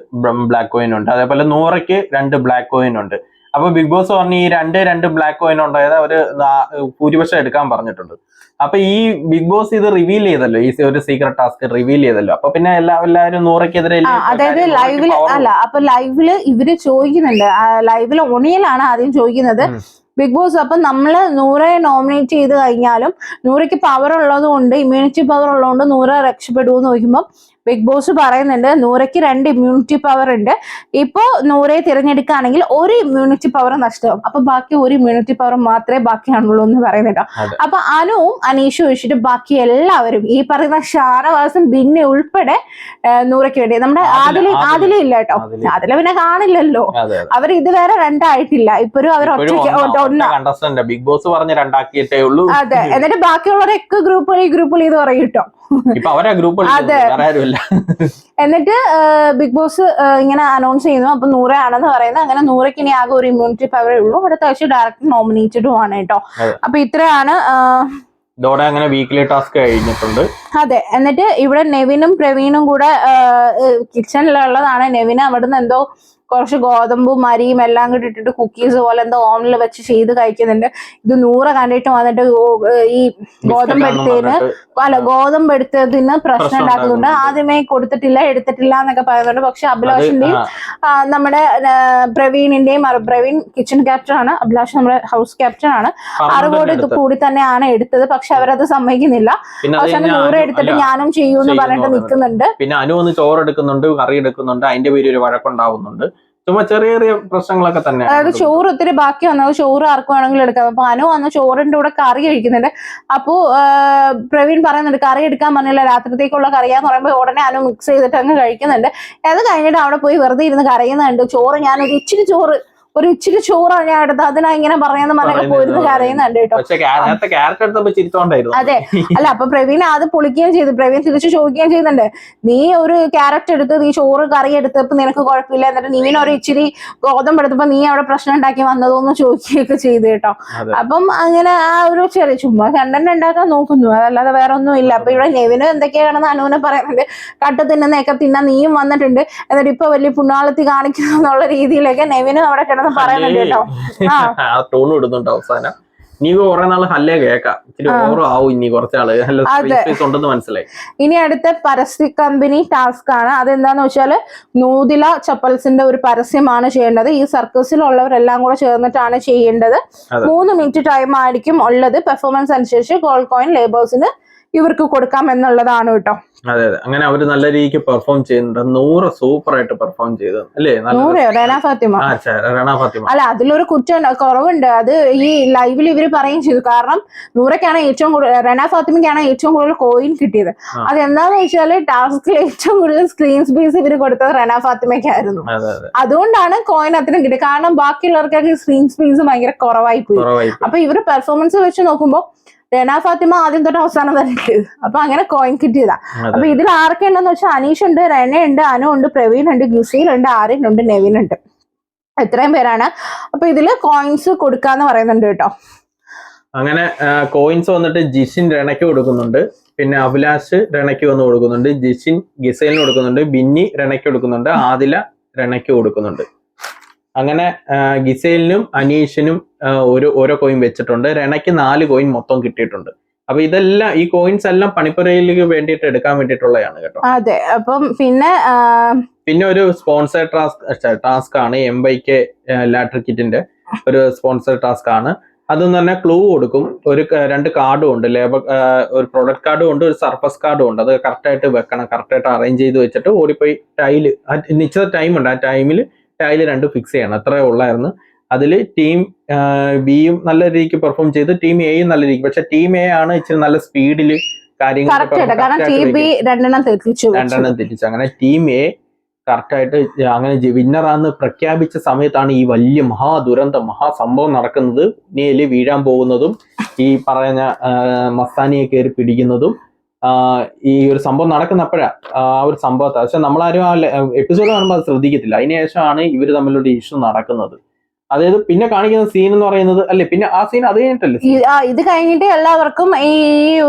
ബ്ലാക്ക് കോയിൻ ഉണ്ട്, അതേപോലെ നൂറയ്ക്ക് 2 ബ്ലാക്ക് കോയിൻ ഉണ്ട്. അപ്പൊ ബിഗ് ബോസ് പറഞ്ഞ് ഈ 2 ബ്ലാക്ക് കോയിൻ ഉണ്ടായത് അവര് ഭൂരിപക്ഷം എടുക്കാൻ പറഞ്ഞിട്ടുണ്ട്. അപ്പൊ ഈ ബിഗ് ബോസ് ഇത് റിവീൽ ചെയ്തല്ലോ, ഈ ഒരു സീക്രട്ട് ടാസ്ക് റിവീൽ ചെയ്തല്ലോ. അപ്പൊ പിന്നെ എല്ലാവരും നൂറയ്ക്കെതിരെ, അതായത് ലൈവില് അല്ല, അപ്പൊ ലൈവില് ഇവര് ചോദിക്കുന്നുണ്ട്, ലൈവില് ഒണിയലാണ് ആദ്യം ചോദിക്കുന്നത് ബിഗ് ബോസ്. അപ്പൊ നമ്മള് നൂറെ നോമിനേറ്റ് ചെയ്ത് കഴിഞ്ഞാലും നൂറയ്ക്ക് പവർ ഉള്ളത് കൊണ്ട്, ഇമ്മ്യൂണിറ്റി പവർ ഉള്ളതുകൊണ്ട് നൂറ രക്ഷപ്പെടുമെന്ന് ചോദിക്കുമ്പോൾ ബിഗ് ബോസ് പറയുന്നുണ്ട് നൂറയ്ക്ക് 2 ഇമ്മ്യൂണിറ്റി പവർ ഉണ്ട്. ഇപ്പോ നൂറെ തിരഞ്ഞെടുക്കുകയാണെങ്കിൽ 1 ഇമ്മ്യൂണിറ്റി പവർ നഷ്ടമാവും, അപ്പൊ ബാക്കി 1 ഇമ്മ്യൂണിറ്റി പവർ മാത്രമേ ബാക്കിയാണുള്ളൂ എന്ന് പറയുന്നുണ്ടോ. അപ്പൊ അനുവും അനീഷും ഒഴിച്ചിട്ട് ബാക്കി എല്ലാവരും ഈ പറയുന്ന ഷാനവാസും ബിന്നി ഉൾപ്പെടെ നൂറയ്ക്ക് വേണ്ടി. നമ്മുടെ ആദില ഇല്ല കേട്ടോ, ആദില പിന്നെ കാണില്ലല്ലോ, അവർ ഇതുവരെ 2 ആയിട്ടില്ല, ഇപ്പോഴും അവർ ബിഗ് ബോസ് പറഞ്ഞ് 2 ആക്കിയിട്ടേ ഉള്ളൂ. അതെ, എന്നിട്ട് ബാക്കിയുള്ളവരൊക്കെ ഗ്രൂപ്പുകൾ ഇത് പറയും കേട്ടോ. എന്നിട്ട് ബിഗ് ബോസ് ഇങ്ങനെ അനൗൺസ് ചെയ്യുന്നു, അപ്പൊ നൂറയാണെന്ന് പറയുന്നത്. അങ്ങനെ നൂറയ്ക്ക് ഇനി ആകെ 1 ഇമ്മ്യൂണിറ്റി പവറേ ഉള്ളൂ, അടുത്ത ആഴ്ച ഡയറക്റ്റ് നോമിനേറ്റഡും ആണ് കേട്ടോ. അപ്പൊ ഇത്രയാണ് അങ്ങനെ വീക്ക്ലി ടാസ്ക് കഴിഞ്ഞിട്ടുണ്ട്. അതെ, എന്നിട്ട് ഇവിടെ നെവിനും പ്രവീണും കൂടെ കിച്ചണിലുള്ളതാണ്. നെവിന് അവിടുന്ന് എന്തോ കുറച്ച് ഗോതമ്പും മരിയും എല്ലാം കൂടി ഇട്ടിട്ട് കുക്കീസ് പോലെ എന്തോ ഓവനിൽ വെച്ച് ചെയ്ത് കഴിക്കുന്നുണ്ട്. ഇത് നൂറ് കണ്ടിട്ട് വന്നിട്ട് ഈ ഗോതമ്പ് എടുത്തതിന് പ്രശ്നം ഉണ്ടാക്കുന്നുണ്ട്. ആദ്യമേ എടുത്തിട്ടില്ല എന്നൊക്കെ പറയുന്നുണ്ട്. പക്ഷെ അഭിലാഷിന്റെയും നമ്മുടെ പ്രവീണിന്റെയും, പ്രവീൺ കിച്ചൺ ക്യാപ്റ്റൻ ആണ്, അഭിലാഷ് നമ്മുടെ ഹൗസ് ക്യാപ്റ്റൻ ആണ്, അറിവോട് ഇത് കൂടി തന്നെയാണ് എടുത്തത്. പക്ഷെ അവരത് സമ്മതിക്കുന്നില്ല. അവസാനം നൂറ് എടുത്തിട്ട് ഞാനും ചെയ്യൂന്ന് പറഞ്ഞിട്ട് നിൽക്കുന്നുണ്ട്. പിന്നെ അനു വന്ന് ചോറ് എടുക്കുന്നുണ്ട്, കറി എടുക്കുന്നുണ്ട്, അതിന്റെ പേര് ഒരു വഴക്കുണ്ടാവുന്നുണ്ട്. ചുമ്മാ ചെറിയ ചെറിയ പ്രശ്നങ്ങളൊക്കെ തന്നെ. അതായത് ചോറ് ഒത്തിരി ബാക്കി വന്നത് ചോറ് ആർക്കും വേണമെങ്കിലും എടുക്കാം. അപ്പൊ അനു വന്ന് ചോറിന്റെ കൂടെ കറി കഴിക്കുന്നുണ്ട്. അപ്പോ പ്രവീൺ പറയുന്നുണ്ട് കറി എടുക്കാൻ പറഞ്ഞില്ല, രാത്രിത്തേക്കുള്ള കറിയാന്ന് പറയുമ്പോൾ ഉടനെ അനു മിക്സ് ചെയ്തിട്ട് അങ്ങ് കഴിക്കുന്നുണ്ട്. അത് കഴിഞ്ഞിട്ട് അവിടെ പോയി വെറുതെ ഇരുന്ന് കരയുന്നുണ്ട്. ചോറ് ഞാൻ ഒരു ഇച്ചിരി ചോറാണ് ഞാൻ എടുത്തത്, അതിനാ ഇങ്ങനെ പറയാന്ന് പറഞ്ഞൊക്കെ പോയിരുന്ന് കരയുന്നുണ്ട് കേട്ടോ. അതെ, അല്ല അപ്പൊ പ്രവീൺ അത് പൊളിക്കുകയും ചെയ്തു. പ്രവീൺ തിരിച്ചു ചോദിക്കുകയും ചെയ്യുന്നുണ്ട്, നീ ഒരു ക്യാരറ്റ് എടുത്ത് നീ ചോറ് കറി എടുത്തപ്പോ നിനക്ക് കുഴപ്പമില്ല, എന്നിട്ട് നീന ഒരു ഇച്ചിരി ഗോതമ്പ് എടുത്തപ്പോ നീ അവിടെ പ്രശ്നം ഉണ്ടാക്കി വന്നതോന്ന് ചോദിക്കുകയൊക്കെ ചെയ്തു കേട്ടോ. അപ്പം അങ്ങനെ ആ ഒരു ചെറിയ ചുമ്മാ കണ്ടന്റ് ഉണ്ടാക്കാൻ നോക്കുന്നു, അതല്ലാതെ വേറെ ഒന്നും ഇല്ല. അപ്പൊ ഇവിടെ നെവിനും എന്തൊക്കെയാണെന്ന് അനുവിനെ പറയുന്നുണ്ട്, കട്ട് തിന്നുന്നൊക്കെ തിന്നാൻ നീയും വന്നിട്ടുണ്ട്, എന്നിട്ട് ഇപ്പൊ വലിയ പുണ്ണാളത്തി കാണിക്കുന്നു എന്നുള്ള രീതിയിലൊക്കെ നെവിനും അവിടെ കിടന്ന് പറയുന്നുണ്ട് കേട്ടോ. ടോൺ ഇടുന്നുണ്ട് അവസാനം. നീ കുറെ നാള് ഹല്ലേ കേക്കാം, ഇച്ചിരി ഓവറും ആവും ഇനി കുറച്ചാള് ഉണ്ടെന്ന് മനസ്സിലായി. ഇനി അടുത്ത പരസ്യ കമ്പനി ടാസ്ക് ആണ്. അതെന്താന്ന് വെച്ചാല് നൂതില ചപ്പൽസിന്റെ ഒരു പരസ്യമാണ് ചെയ്യേണ്ടത്. ഈ സർക്കസിലുള്ളവരെല്ലാം കൂടെ ചേർന്നിട്ടാണ് ചെയ്യേണ്ടത്. 3 മിനിറ്റ് ടൈം ആയിരിക്കും ഉള്ളത്. പെർഫോമൻസ് അനുസരിച്ച് ഗോൾഡ് കോയിൻ ലേബേഴ്സിന് ഇവർക്ക് കൊടുക്കാം എന്നുള്ളതാണ് കേട്ടോ. അതെ അതെ, അങ്ങനെ അവര് നല്ല രീതിക്ക് പെർഫോം ചെയ്യുന്നുണ്ട്. 100 സൂപ്പർ ആയിട്ട് പെർഫോം ചെയ്തു അല്ലേ? റെന ഫാത്തിമ. അല്ല, അതിലൊരു കുറവുണ്ട്. അത് ഈ ലൈവിൽ ഇവര് പറയുകയും ചെയ്തു. കാരണം 100ക്കാണ് ഏറ്റവും കൂടുതൽ, റെന ഫാത്തിമയ്ക്കാണ് ഏറ്റവും കൂടുതൽ കോയിൻ കിട്ടിയത്. അതെന്താന്ന് വെച്ചാല് ടാസ്കിൽ ഏറ്റവും കൂടുതൽ സ്ക്രീൻ സ്പേസ് ഇവര് കൊടുത്തത് റെന ഫാത്തിമയ്ക്കായിരുന്നു. അതുകൊണ്ടാണ് കോയിൻ അത്രയും കിട്ടിയത്. കാരണം ബാക്കിയുള്ളവർക്കൊക്കെ സ്ക്രീൻ സ്പേസ് ഭയങ്കര കുറവായി പോയി. അപ്പൊ ഇവര് പെർഫോമൻസ് വെച്ച് നോക്കുമ്പോൾ റെന ഫാത്തിമ ആദ്യം തൊട്ട് അവസാനം വരെ കിട്ടിയത്. അപ്പൊ അങ്ങനെ കോയിൻ കിട്ടിയതാ. അപ്പൊ ഇതിൽ ആരൊക്കെ ഉണ്ടെന്ന് വെച്ചാൽ അനീഷ് ഉണ്ട്, റെന ഉണ്ട്, അനു ഉണ്ട്, പ്രവീൺ ഉണ്ട്, ഗുസീൽ ഉണ്ട്, ആര്യൻ ഉണ്ട്, നെവിൻ ഉണ്ട്. ഇത്രയും പേരാണ്. അപ്പൊ ഇതില് കോയിൻസ് കൊടുക്കാന്ന് പറയുന്നുണ്ട് കേട്ടോ. അങ്ങനെ കോയിൻസ് വന്നിട്ട് ജിഷിൻ രണയ്ക്ക് കൊടുക്കുന്നുണ്ട്, പിന്നെ അഭിലാഷ് രണയ്ക്ക് വന്ന് കൊടുക്കുന്നുണ്ട്, ജിഷിൻ ഗിസൈലിന് കൊടുക്കുന്നുണ്ട്, ബിന്നി രണയ്ക്ക് കൊടുക്കുന്നുണ്ട്, ആദില രണയ്ക്ക് കൊടുക്കുന്നുണ്ട്. അങ്ങനെ ഗിസൈലിനും അനീഷിനും ഓരോ കോയിൻ വെച്ചിട്ടുണ്ട്. രണയ്ക്ക് 4 കോയിൻ മൊത്തം കിട്ടിയിട്ടുണ്ട്. അപ്പൊ ഇതെല്ലാം ഈ കോയിൻസ് എല്ലാം പണിപ്പുരയിലേക്ക് വേണ്ടിയിട്ട് എടുക്കാൻ വേണ്ടിയിട്ടുള്ളതാണ് കേട്ടോ. അതെ, അപ്പം പിന്നെ ഒരു സ്പോൺസർ ടാസ്ക് ആണ് MYK ലാറ്ററി കിറ്റിന്റെ ഒരു സ്പോൺസർ ടാസ്ക് ആണ്. അതെന്ന് പറഞ്ഞാൽ ക്ലൂ കൊടുക്കും. 2 കാർഡും ഉണ്ട്, ലേബർ ഒരു പ്രൊഡക്റ്റ് കാർഡും ഉണ്ട്, ഒരു സർഫസ് കാർഡും ഉണ്ട്. അത് കറക്റ്റായിട്ട് വെക്കണം, കറക്റ്റായിട്ട് അറേഞ്ച് ചെയ്ത് വെച്ചിട്ട് ഓടിപ്പോയി ടൈല് നിശ്ചിത ടൈം ഉണ്ട്, ആ ടൈമിൽ ടൈല് 2 ഫിക്സ് ചെയ്യണം. അത്രേ ഉള്ളായിരുന്നു. അതിൽ ടീം ബിയും നല്ല രീതിക്ക് പെർഫോം ചെയ്ത്, ടീം എയും നല്ല രീതിക്ക്. പക്ഷെ ടീം എ ആണ് ഇച്ചിരി നല്ല സ്പീഡില് കാര്യങ്ങൾ 2 തെറ്റിച്ചു. അങ്ങനെ ടീം എ കറക്റ്റായിട്ട് അങ്ങനെ വിന്നറാന്ന് പ്രഖ്യാപിച്ച സമയത്താണ് ഈ വലിയ മഹാദുരന്തം, മഹാസംഭവം നടക്കുന്നത്. നീല് വീഴാൻ പോകുന്നതും ഈ പറഞ്ഞ മസ്താനിയെ കയറി പിടിക്കുന്നതും ഈ ഒരു സംഭവം നടക്കുന്നപ്പോഴാ ആ ഒരു സംഭവത്തെ. പക്ഷെ നമ്മളാരും ആ എപ്പിസോഡ് കാണുമ്പോൾ അത് ശ്രദ്ധിക്കത്തില്ല. അതിനുശേഷമാണ് ഇവര് തമ്മിലൊരു ഇഷ്യൂ നടക്കുന്നത്. അതായത് പിന്നെ കാണിക്കുന്ന സീൻ എന്ന് പറയുന്നത് അല്ലേ, പിന്നെ ആ സീൻ അത് കഴിഞ്ഞിട്ടല്ലേ, ഇത് കഴിഞ്ഞിട്ട് എല്ലാവർക്കും ഈ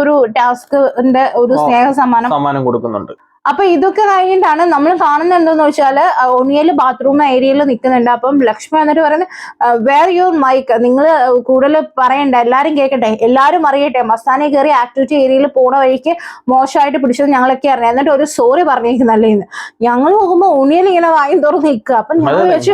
ഒരു ടാസ്കിന്റെ ഒരു സ്നേഹ സമ്മാനം കൊടുക്കുന്നുണ്ട്. അപ്പൊ ഇതൊക്കെ കഴിഞ്ഞിട്ടാണ് നമ്മൾ കാണുന്നത്. എന്താന്ന് വെച്ചാല് ഒണിയല് ബാത്റൂം ഏരിയയിൽ നിൽക്കുന്നുണ്ട്. അപ്പം ലക്ഷ്മി വന്നിട്ട് പറയുന്നത്, വേർ യുവർ മൈക്ക്, നിങ്ങൾ കൂടുതൽ പറയണ്ട, എല്ലാരും കേൾക്കട്ടെ, എല്ലാരും അറിയട്ടെ, മസ്താനെ കയറി ആക്ടിവിറ്റി ഏരിയയിൽ പോണ വഴിക്ക് മോശമായിട്ട് പിടിച്ചത് ഞങ്ങളൊക്കെ അറിയാം, എന്നിട്ട് ഒരു സോറി പറഞ്ഞേക്കുന്നല്ലേ എന്ന്. ഞങ്ങൾ നോക്കുമ്പോ ഒണിയൽ ഇങ്ങനെ വായും തുറന്ന് നിൽക്കുക. അപ്പൊ ഞങ്ങൾ വെച്ചു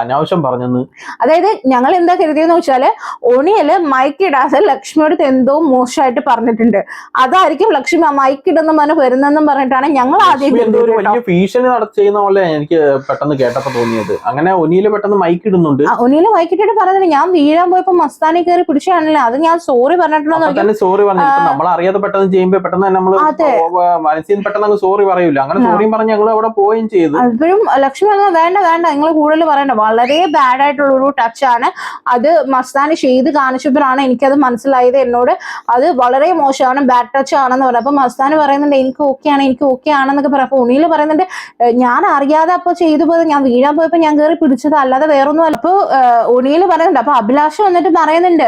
അനാവശ്യം പറഞ്ഞെന്ന്. അതായത് ഞങ്ങൾ എന്താ കരുതിയെന്ന് വെച്ചാല് ഒണിയല് മൈക്ക് ഇടാതെ ലക്ഷ്മിയോട് എന്തോ മോശമായിട്ട് പറഞ്ഞിട്ടുണ്ട്, അതായിരിക്കും ലക്ഷ്മി മൈക്ക് ഇടുന്ന പറഞ്ഞ് വരുന്നെന്നും പറഞ്ഞിട്ടാണ് ഞങ്ങൾ ആദ്യം വലിയ ഭീഷണി ചെയ്യുന്ന പോലെ എനിക്ക് പെട്ടെന്ന് കേട്ടപ്പോ തോന്നിയത്. അങ്ങനെ ഒനിയില് പെട്ടെന്ന് മൈക്ക് ഇടുന്നുണ്ട്. ഒനിയില് മൈക്ക് ഇട്ടിട്ട് പറഞ്ഞത്, ഞാൻ വീഴാൻ പോയപ്പോ മസ്താനി കയറി പിടിച്ചാണല്ലോ, അത് ഞാൻ സോറി പറഞ്ഞിട്ടുണ്ടോ. സോറി പറഞ്ഞു. നമ്മൾ അറിയാതെ പെട്ടെന്ന് ചെയ്യുമ്പോ പെട്ടെന്ന് നമ്മള് മനസ്സിൽ പെട്ടെന്ന് സോറി പറയൂല. അങ്ങനെ സോറിയും പറഞ്ഞ് ഞങ്ങൾ അവിടെ പോവുകയും ചെയ്തു. അപ്പോഴും ലക്ഷ്മി വേണ്ട നിങ്ങൾ കൂടുതൽ പറയണ്ട, വളരെ ബാഡ് ആയിട്ടുള്ള ഒരു ടച്ച് ആണ് അത്. മസ്താനി ചെയ്ത് കാണിച്ചപ്പോഴാണ് എനിക്കത് മനസ്സിലായത്. എന്നോട് അത് വളരെ മോശമാണ്, ബാഡ് ടച്ച് ആണെന്ന് പറഞ്ഞു. അപ്പൊ മസ്താനി പറയുന്നുണ്ട് എനിക്ക് ഓക്കെ ആണെന്നൊക്കെ പറയാം. അപ്പൊ ഉണിയിൽ പറയുന്നുണ്ട്, ഞാൻ അറിയാതെ അപ്പൊ ചെയ്തു പോയത്, ഞാൻ വീഴാൻ പോയപ്പോ ഞാൻ കയറി പിടിച്ചത്, അല്ലാതെ വേറൊന്നും അല്ല. അപ്പൊ ഉണിയിൽ പറയുന്നുണ്ട്. അപ്പൊ അഭിലാഷ് വന്നിട്ട് പറയുന്നുണ്ട്,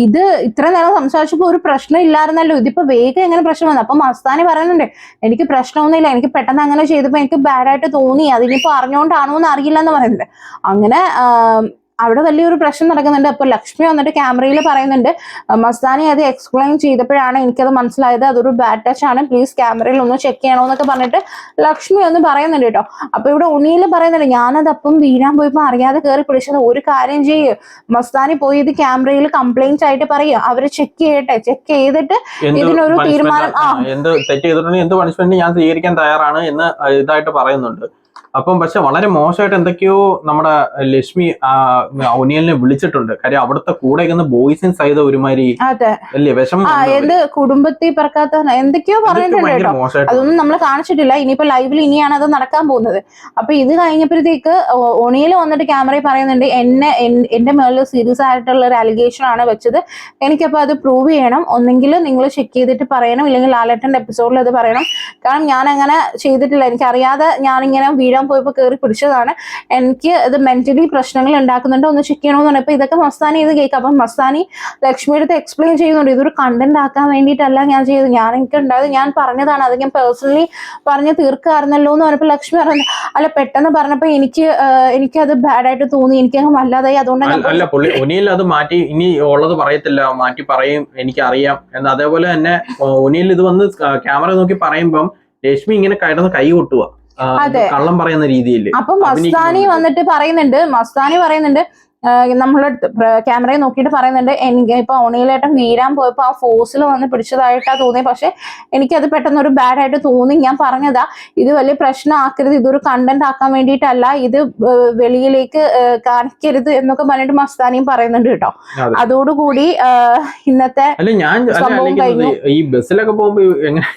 ഇത് ഇത്ര നേരം സംസാരിച്ചപ്പോ ഒരു പ്രശ്നം ഇല്ലായിരുന്നല്ലോ, ഇതിപ്പോ വേഗം എങ്ങനെ പ്രശ്നം വന്നു. അപ്പൊ മസ്താനി പറയുന്നുണ്ട്, എനിക്ക് പ്രശ്നമൊന്നുമില്ല, എനിക്ക് പെട്ടെന്ന് അങ്ങനെ ചെയ്തപ്പോ എനിക്ക് ബാഡായിട്ട് തോന്നി, അതിനിപ്പോ അറിഞ്ഞോണ്ടാണോ എന്ന് അറിയില്ല എന്ന് പറയുന്നുണ്ട്. അങ്ങനെ അവിടെ വലിയൊരു പ്രശ്നം നടക്കുന്നുണ്ട്. അപ്പൊ ലക്ഷ്മി വന്നിട്ട് ക്യാമറയിൽ പറയുന്നുണ്ട്, മസ്താനി അത് എക്സ്പ്ലെയിൻ ചെയ്തപ്പോഴാണ് എനിക്കത് മനസ്സിലായത്, അതൊരു ബാഡ് ടച്ച് ആണ്, പ്ലീസ് ക്യാമറയിൽ ഒന്ന് ചെക്ക് ചെയ്യണോ എന്നൊക്കെ പറഞ്ഞിട്ട് ലക്ഷ്മി ഒന്ന് പറയുന്നുണ്ട് കേട്ടോ. അപ്പൊ ഇവിടെ ഉണ്ണിയിൽ പറയുന്നുണ്ട്, ഞാനത് അപ്പം വീഴാൻ പോയപ്പോ അറിയാതെ കയറി പിടിച്ചത്, ഒരു കാര്യം ചെയ്യ്, മസ്താനി പോയി ഇത് ക്യാമറയിൽ കംപ്ലൈന്റ് ആയിട്ട് പറയുക, അവര് ചെക്ക് ചെയ്യട്ടെ, ചെക്ക് ചെയ്തിട്ട് ഇതിനൊരു തീരുമാനം. എന്ത് തെറ്റ് ചെയ്തിട്ടുണ്ടെങ്കിൽ എന്ത് പണിഷ്മെന്റ് ഞാൻ സ്വീകരിക്കാൻ തയ്യാറാണ് എന്ന് ഇതായിട്ട് പറയുന്നുണ്ട്. അപ്പം പക്ഷെ വളരെ മോശമായിട്ട് എന്തൊക്കെയോ നമ്മുടെ ലക്ഷ്മി ഒനിയലിനെ വിളിച്ചിട്ടുണ്ട്. കാര്യം അവിടുത്തെ കൂടെ ഇരിക്കുന്ന ബോയ്സിന് സഹിത ഒരുമാതിരി അല്ലേ വിഷമം, എന്ത് കുടുംബത്തിൽ പിറക്കാത്ത എന്തൊക്കെയോ പറഞ്ഞിട്ടുണ്ട് കേട്ടോ. അതൊന്നും നമ്മൾ കാണിച്ചിട്ടില്ല. ഇനിയിപ്പോ ലൈവിൽ ഇനിയാണ് അത് നടക്കാൻ പോകുന്നത്. അപ്പൊ ഇത് കഴിഞ്ഞപ്പോഴത്തേക്ക് ഒണിയിൽ വന്നിട്ട് ക്യാമറയിൽ പറയുന്നുണ്ട്, എന്റെ മേളിൽ സീരിയസ് ആയിട്ടുള്ള ഒരു അലിഗേഷൻ ആണ് വെച്ചത്, എനിക്കപ്പോ അത് പ്രൂവ് ചെയ്യണം, ഒന്നെങ്കിൽ നിങ്ങൾ ചെക്ക് ചെയ്തിട്ട് പറയണം, ഇല്ലെങ്കിൽ ലാലേട്ടന്റെ എപ്പിസോഡിൽ അത് പറയണം. കാരണം ഞാൻ അങ്ങനെ ചെയ്തിട്ടില്ല, എനിക്കറിയാതെ ഞാനിങ്ങനെ വീഴാൻ പോയപ്പോ കയറി പിടിച്ചതാണ്, എനിക്ക് ഇത് മെന്റലി പ്രശ്നങ്ങൾ ഉണ്ടാക്കുന്നുണ്ട്, ഒന്ന് ചെക്ക് ചെയ്യണമെന്ന് പറഞ്ഞപ്പോ ഇതൊക്കെ മസ്താനി ഇത് കേൾക്കാം. അപ്പൊ മസ്താനി ലക്ഷ്മിയുടെ അടുത്ത് എക്സ്പ്ലെയിൻ ചെയ്യുന്നുണ്ട്, ഇതൊരു കണ്ടന്റ് ആക്കാൻ വേണ്ടിയിട്ടല്ല ഞാൻ ചെയ്തത്, എനിക്ക് ഉണ്ടായത് ഞാൻ പറഞ്ഞതാണ്, അത് ഞാൻ പേഴ്സണലി പറഞ്ഞ് തീർക്കാറുന്നല്ലോ എന്ന് പറഞ്ഞപ്പോ ലക്ഷ്മി പറഞ്ഞു, അല്ല പെട്ടെന്ന് പറഞ്ഞപ്പോ എനിക്കത് ബാഡായിട്ട് തോന്നി, എനിക്കങ്ങ് വല്ലാതായി, അതുകൊണ്ടാണ് ഒനിയിൽ അത് മാറ്റി ഇനി ഉള്ളത് പറയത്തില്ല, മാറ്റി പറയും, എനിക്കറിയാം എന്ന്. അതേപോലെ തന്നെ ഒനിയിൽ ഇത് വന്ന് ക്യാമറ നോക്കി പറയുമ്പം രശ്മി ഇങ്ങനെ കിടന്ന് കൈ കൊട്ടുക, കള്ളം പറയുന്ന രീതിയിൽ. അപ്പൊ മസ്താനി വന്നിട്ട് പറയുന്നുണ്ട്, നമ്മള് ക്യാമറയെ നോക്കിയിട്ട് പറയുന്നുണ്ട്, എനിക്ക് ഇപ്പൊ ഒണിയിലേട്ടൻ വീഴാൻ പോയപ്പോ ആ ഫോഴ്സിൽ വന്ന് പിടിച്ചതായിട്ടാ തോന്നി, പക്ഷെ എനിക്കത് പെട്ടെന്ന് ഒരു ബാഡ് ആയിട്ട് തോന്നി, ഞാൻ പറഞ്ഞതാ ഇത് വലിയ പ്രശ്നം ആക്കരുത്, ഇതൊരു കണ്ടന്റ് ആക്കാൻ വേണ്ടിയിട്ടല്ല, ഇത് വെളിയിലേക്ക് കാണിക്കരുത് എന്നൊക്കെ പറഞ്ഞിട്ട് മസ്താനിയും പറയുന്നുണ്ട് കേട്ടോ. അതോടുകൂടി ഇന്നത്തെ സംഭവം കഴിഞ്ഞു. ഈ ബസ്സിലൊക്കെ പോകുമ്പോ എങ്ങനെ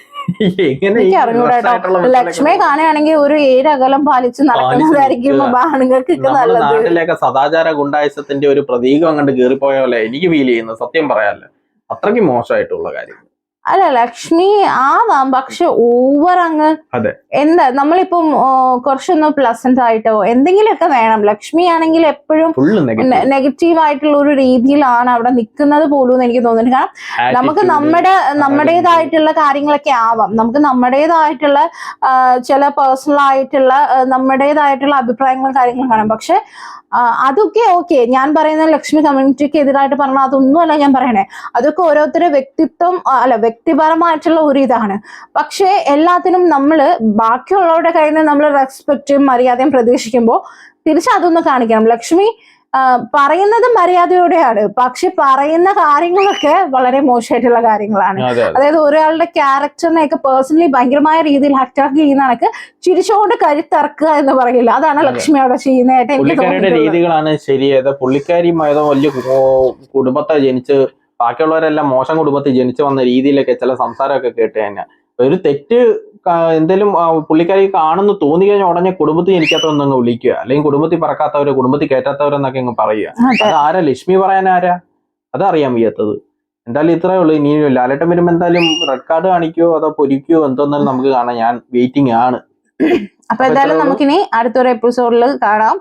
എനിക്ക് അറിഞ്ഞൂടാട്ടോ. ലക്ഷ്മിയെ കാണുകയാണെങ്കിൽ ഒരു 7 അകലം പാലിച്ച് നടക്കുന്നതായിരിക്കും ആണുങ്ങൾക്ക് നല്ലത്. നാട്ടിലേക്ക് സദാചാര ഗുണ്ടായുസത്തിന്റെ ഒരു പ്രതീകം അങ്ങോട്ട് കയറിപ്പോയ പോലെ എനിക്ക് ഫീൽ ചെയ്യുന്നു, സത്യം പറയാല്ലേ. അത്രയ്ക്ക് മോശമായിട്ടുള്ള കാര്യം. അല്ല ലക്ഷ്മി ആവാം, പക്ഷെ ഓവർ അങ്ങ് എന്താ നമ്മളിപ്പം കുറച്ചൊന്ന് പ്ലസന്റ് ആയിട്ടോ എന്തെങ്കിലുമൊക്കെ വേണം. ലക്ഷ്മി ആണെങ്കിൽ എപ്പോഴും നെഗറ്റീവ് ആയിട്ടുള്ള ഒരു രീതിയിലാണ് അവിടെ നിൽക്കുന്നത് പോലും എനിക്ക് തോന്നുന്നുണ്ട്. കാരണം നമുക്ക് നമ്മുടേതായിട്ടുള്ള കാര്യങ്ങളൊക്കെ ആവാം, നമുക്ക് നമ്മുടേതായിട്ടുള്ള ചില പേഴ്സണൽ ആയിട്ടുള്ള നമ്മുടേതായിട്ടുള്ള അഭിപ്രായങ്ങളും കാര്യങ്ങളും കാണാം. പക്ഷെ അതൊക്കെ ഓക്കെ, ഞാൻ പറയുന്ന ലക്ഷ്മി കമ്മ്യൂണിറ്റിക്ക് എതിരായിട്ട് പറഞ്ഞാൽ അതൊന്നുമല്ല ഞാൻ പറയണേ, അതൊക്കെ ഓരോരുത്തരുടെ വ്യക്തിത്വം അല്ല വ്യക്തിപരമായിട്ടുള്ള ഒരു ഇതാണ്. പക്ഷെ എല്ലാത്തിനും നമ്മള് ബാക്കിയുള്ളവരുടെ കയ്യിൽ നിന്ന് നമ്മൾ റെസ്പെക്റ്റും മര്യാദയും പ്രതീക്ഷിക്കുമ്പോൾ തിരിച്ചതൊന്ന് കാണിക്കണം. ലക്ഷ്മി പറയുന്നത് മര്യാദയോടെയാണ്, പക്ഷെ പറയുന്ന കാര്യങ്ങളൊക്കെ വളരെ മോശമായിട്ടുള്ള കാര്യങ്ങളാണ്. അതായത് ഒരാളുടെ ക്യാരക്ടറിനെയൊക്കെ പേഴ്സണലി ഭയങ്കരമായ രീതിയിൽ അറ്റാക്ക് ചെയ്യുന്ന കണക്ക് ചിരിച്ചുകൊണ്ട് കരുത്തിറക്കുക എന്ന് പറയില്ല, അതാണ് ലക്ഷ്മി അവിടെ ചെയ്യുന്നതായിട്ട് എനിക്ക് തോന്നുന്നത്. രീതികളാണ് ശരിയായത്. പുള്ളിക്കാരി വലിയ കുടുംബത്തെ ജനിച്ച് ബാക്കിയുള്ളവരെല്ലാം മോശം കുടുംബത്തിൽ ജനിച്ചു വന്ന രീതിയിലൊക്കെ ചില സംസാരമൊക്കെ കേട്ട് കഴിഞ്ഞാൽ ഒരു തെറ്റ് എന്തെങ്കിലും പുള്ളിക്കാരി കാണുന്നു തോന്നി കഴിഞ്ഞാൽ ഉടനെ കുടുംബത്തിൽ ജനിക്കാത്തവന്നങ്ങ് വിളിക്കുക, അല്ലെങ്കിൽ കുടുംബത്തിൽ പറക്കാത്തവര് കുടുംബത്തിൽ കയറ്റാത്തവരെന്നൊക്കെ അങ്ങ് പറയുക. അത് ആരാ ലക്ഷ്മി പറയാൻ ആരാ, അതറിയാൻ വയ്യാത്തത്. എന്തായാലും ഇത്രയേ ഉള്ളൂ. ഇനി ലാലേട്ടൻ വരുമ്പോ എന്തായാലും റെഡ് കാർഡ് കാണിക്കുവോ അതോ പൊരിക്കുവോ എന്തോന്നാലും നമുക്ക് കാണാം. ഞാൻ വെയിറ്റിംഗ് ആണ്. അപ്പൊ എന്തായാലും നമുക്കിനി അടുത്തൊരു എപ്പിസോഡിൽ കാണാം.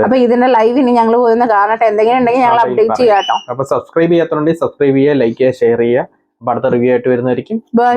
അപ്പൊ ഇതിന്റെ ലൈവ് ഇനി ഞങ്ങൾ പോയി കാണട്ടെ, എന്തെങ്കിലും ഉണ്ടെങ്കിൽ ഞങ്ങൾ അപ്ഡേറ്റ് ചെയ്യാം കേട്ടോ. അപ്പൊ സബ്സ്ക്രൈബ് ചെയ്യാത്തതുകൊണ്ട് സബ്സ്ക്രൈബ് ചെയ്യുക, ലൈക്ക് ചെയ്യുക, ഷെയർ ചെയ്യുക. അപ്പൊ അടുത്ത റിവ്യൂ ആയിട്ട് വരുന്നതായിരിക്കും. ബൈ.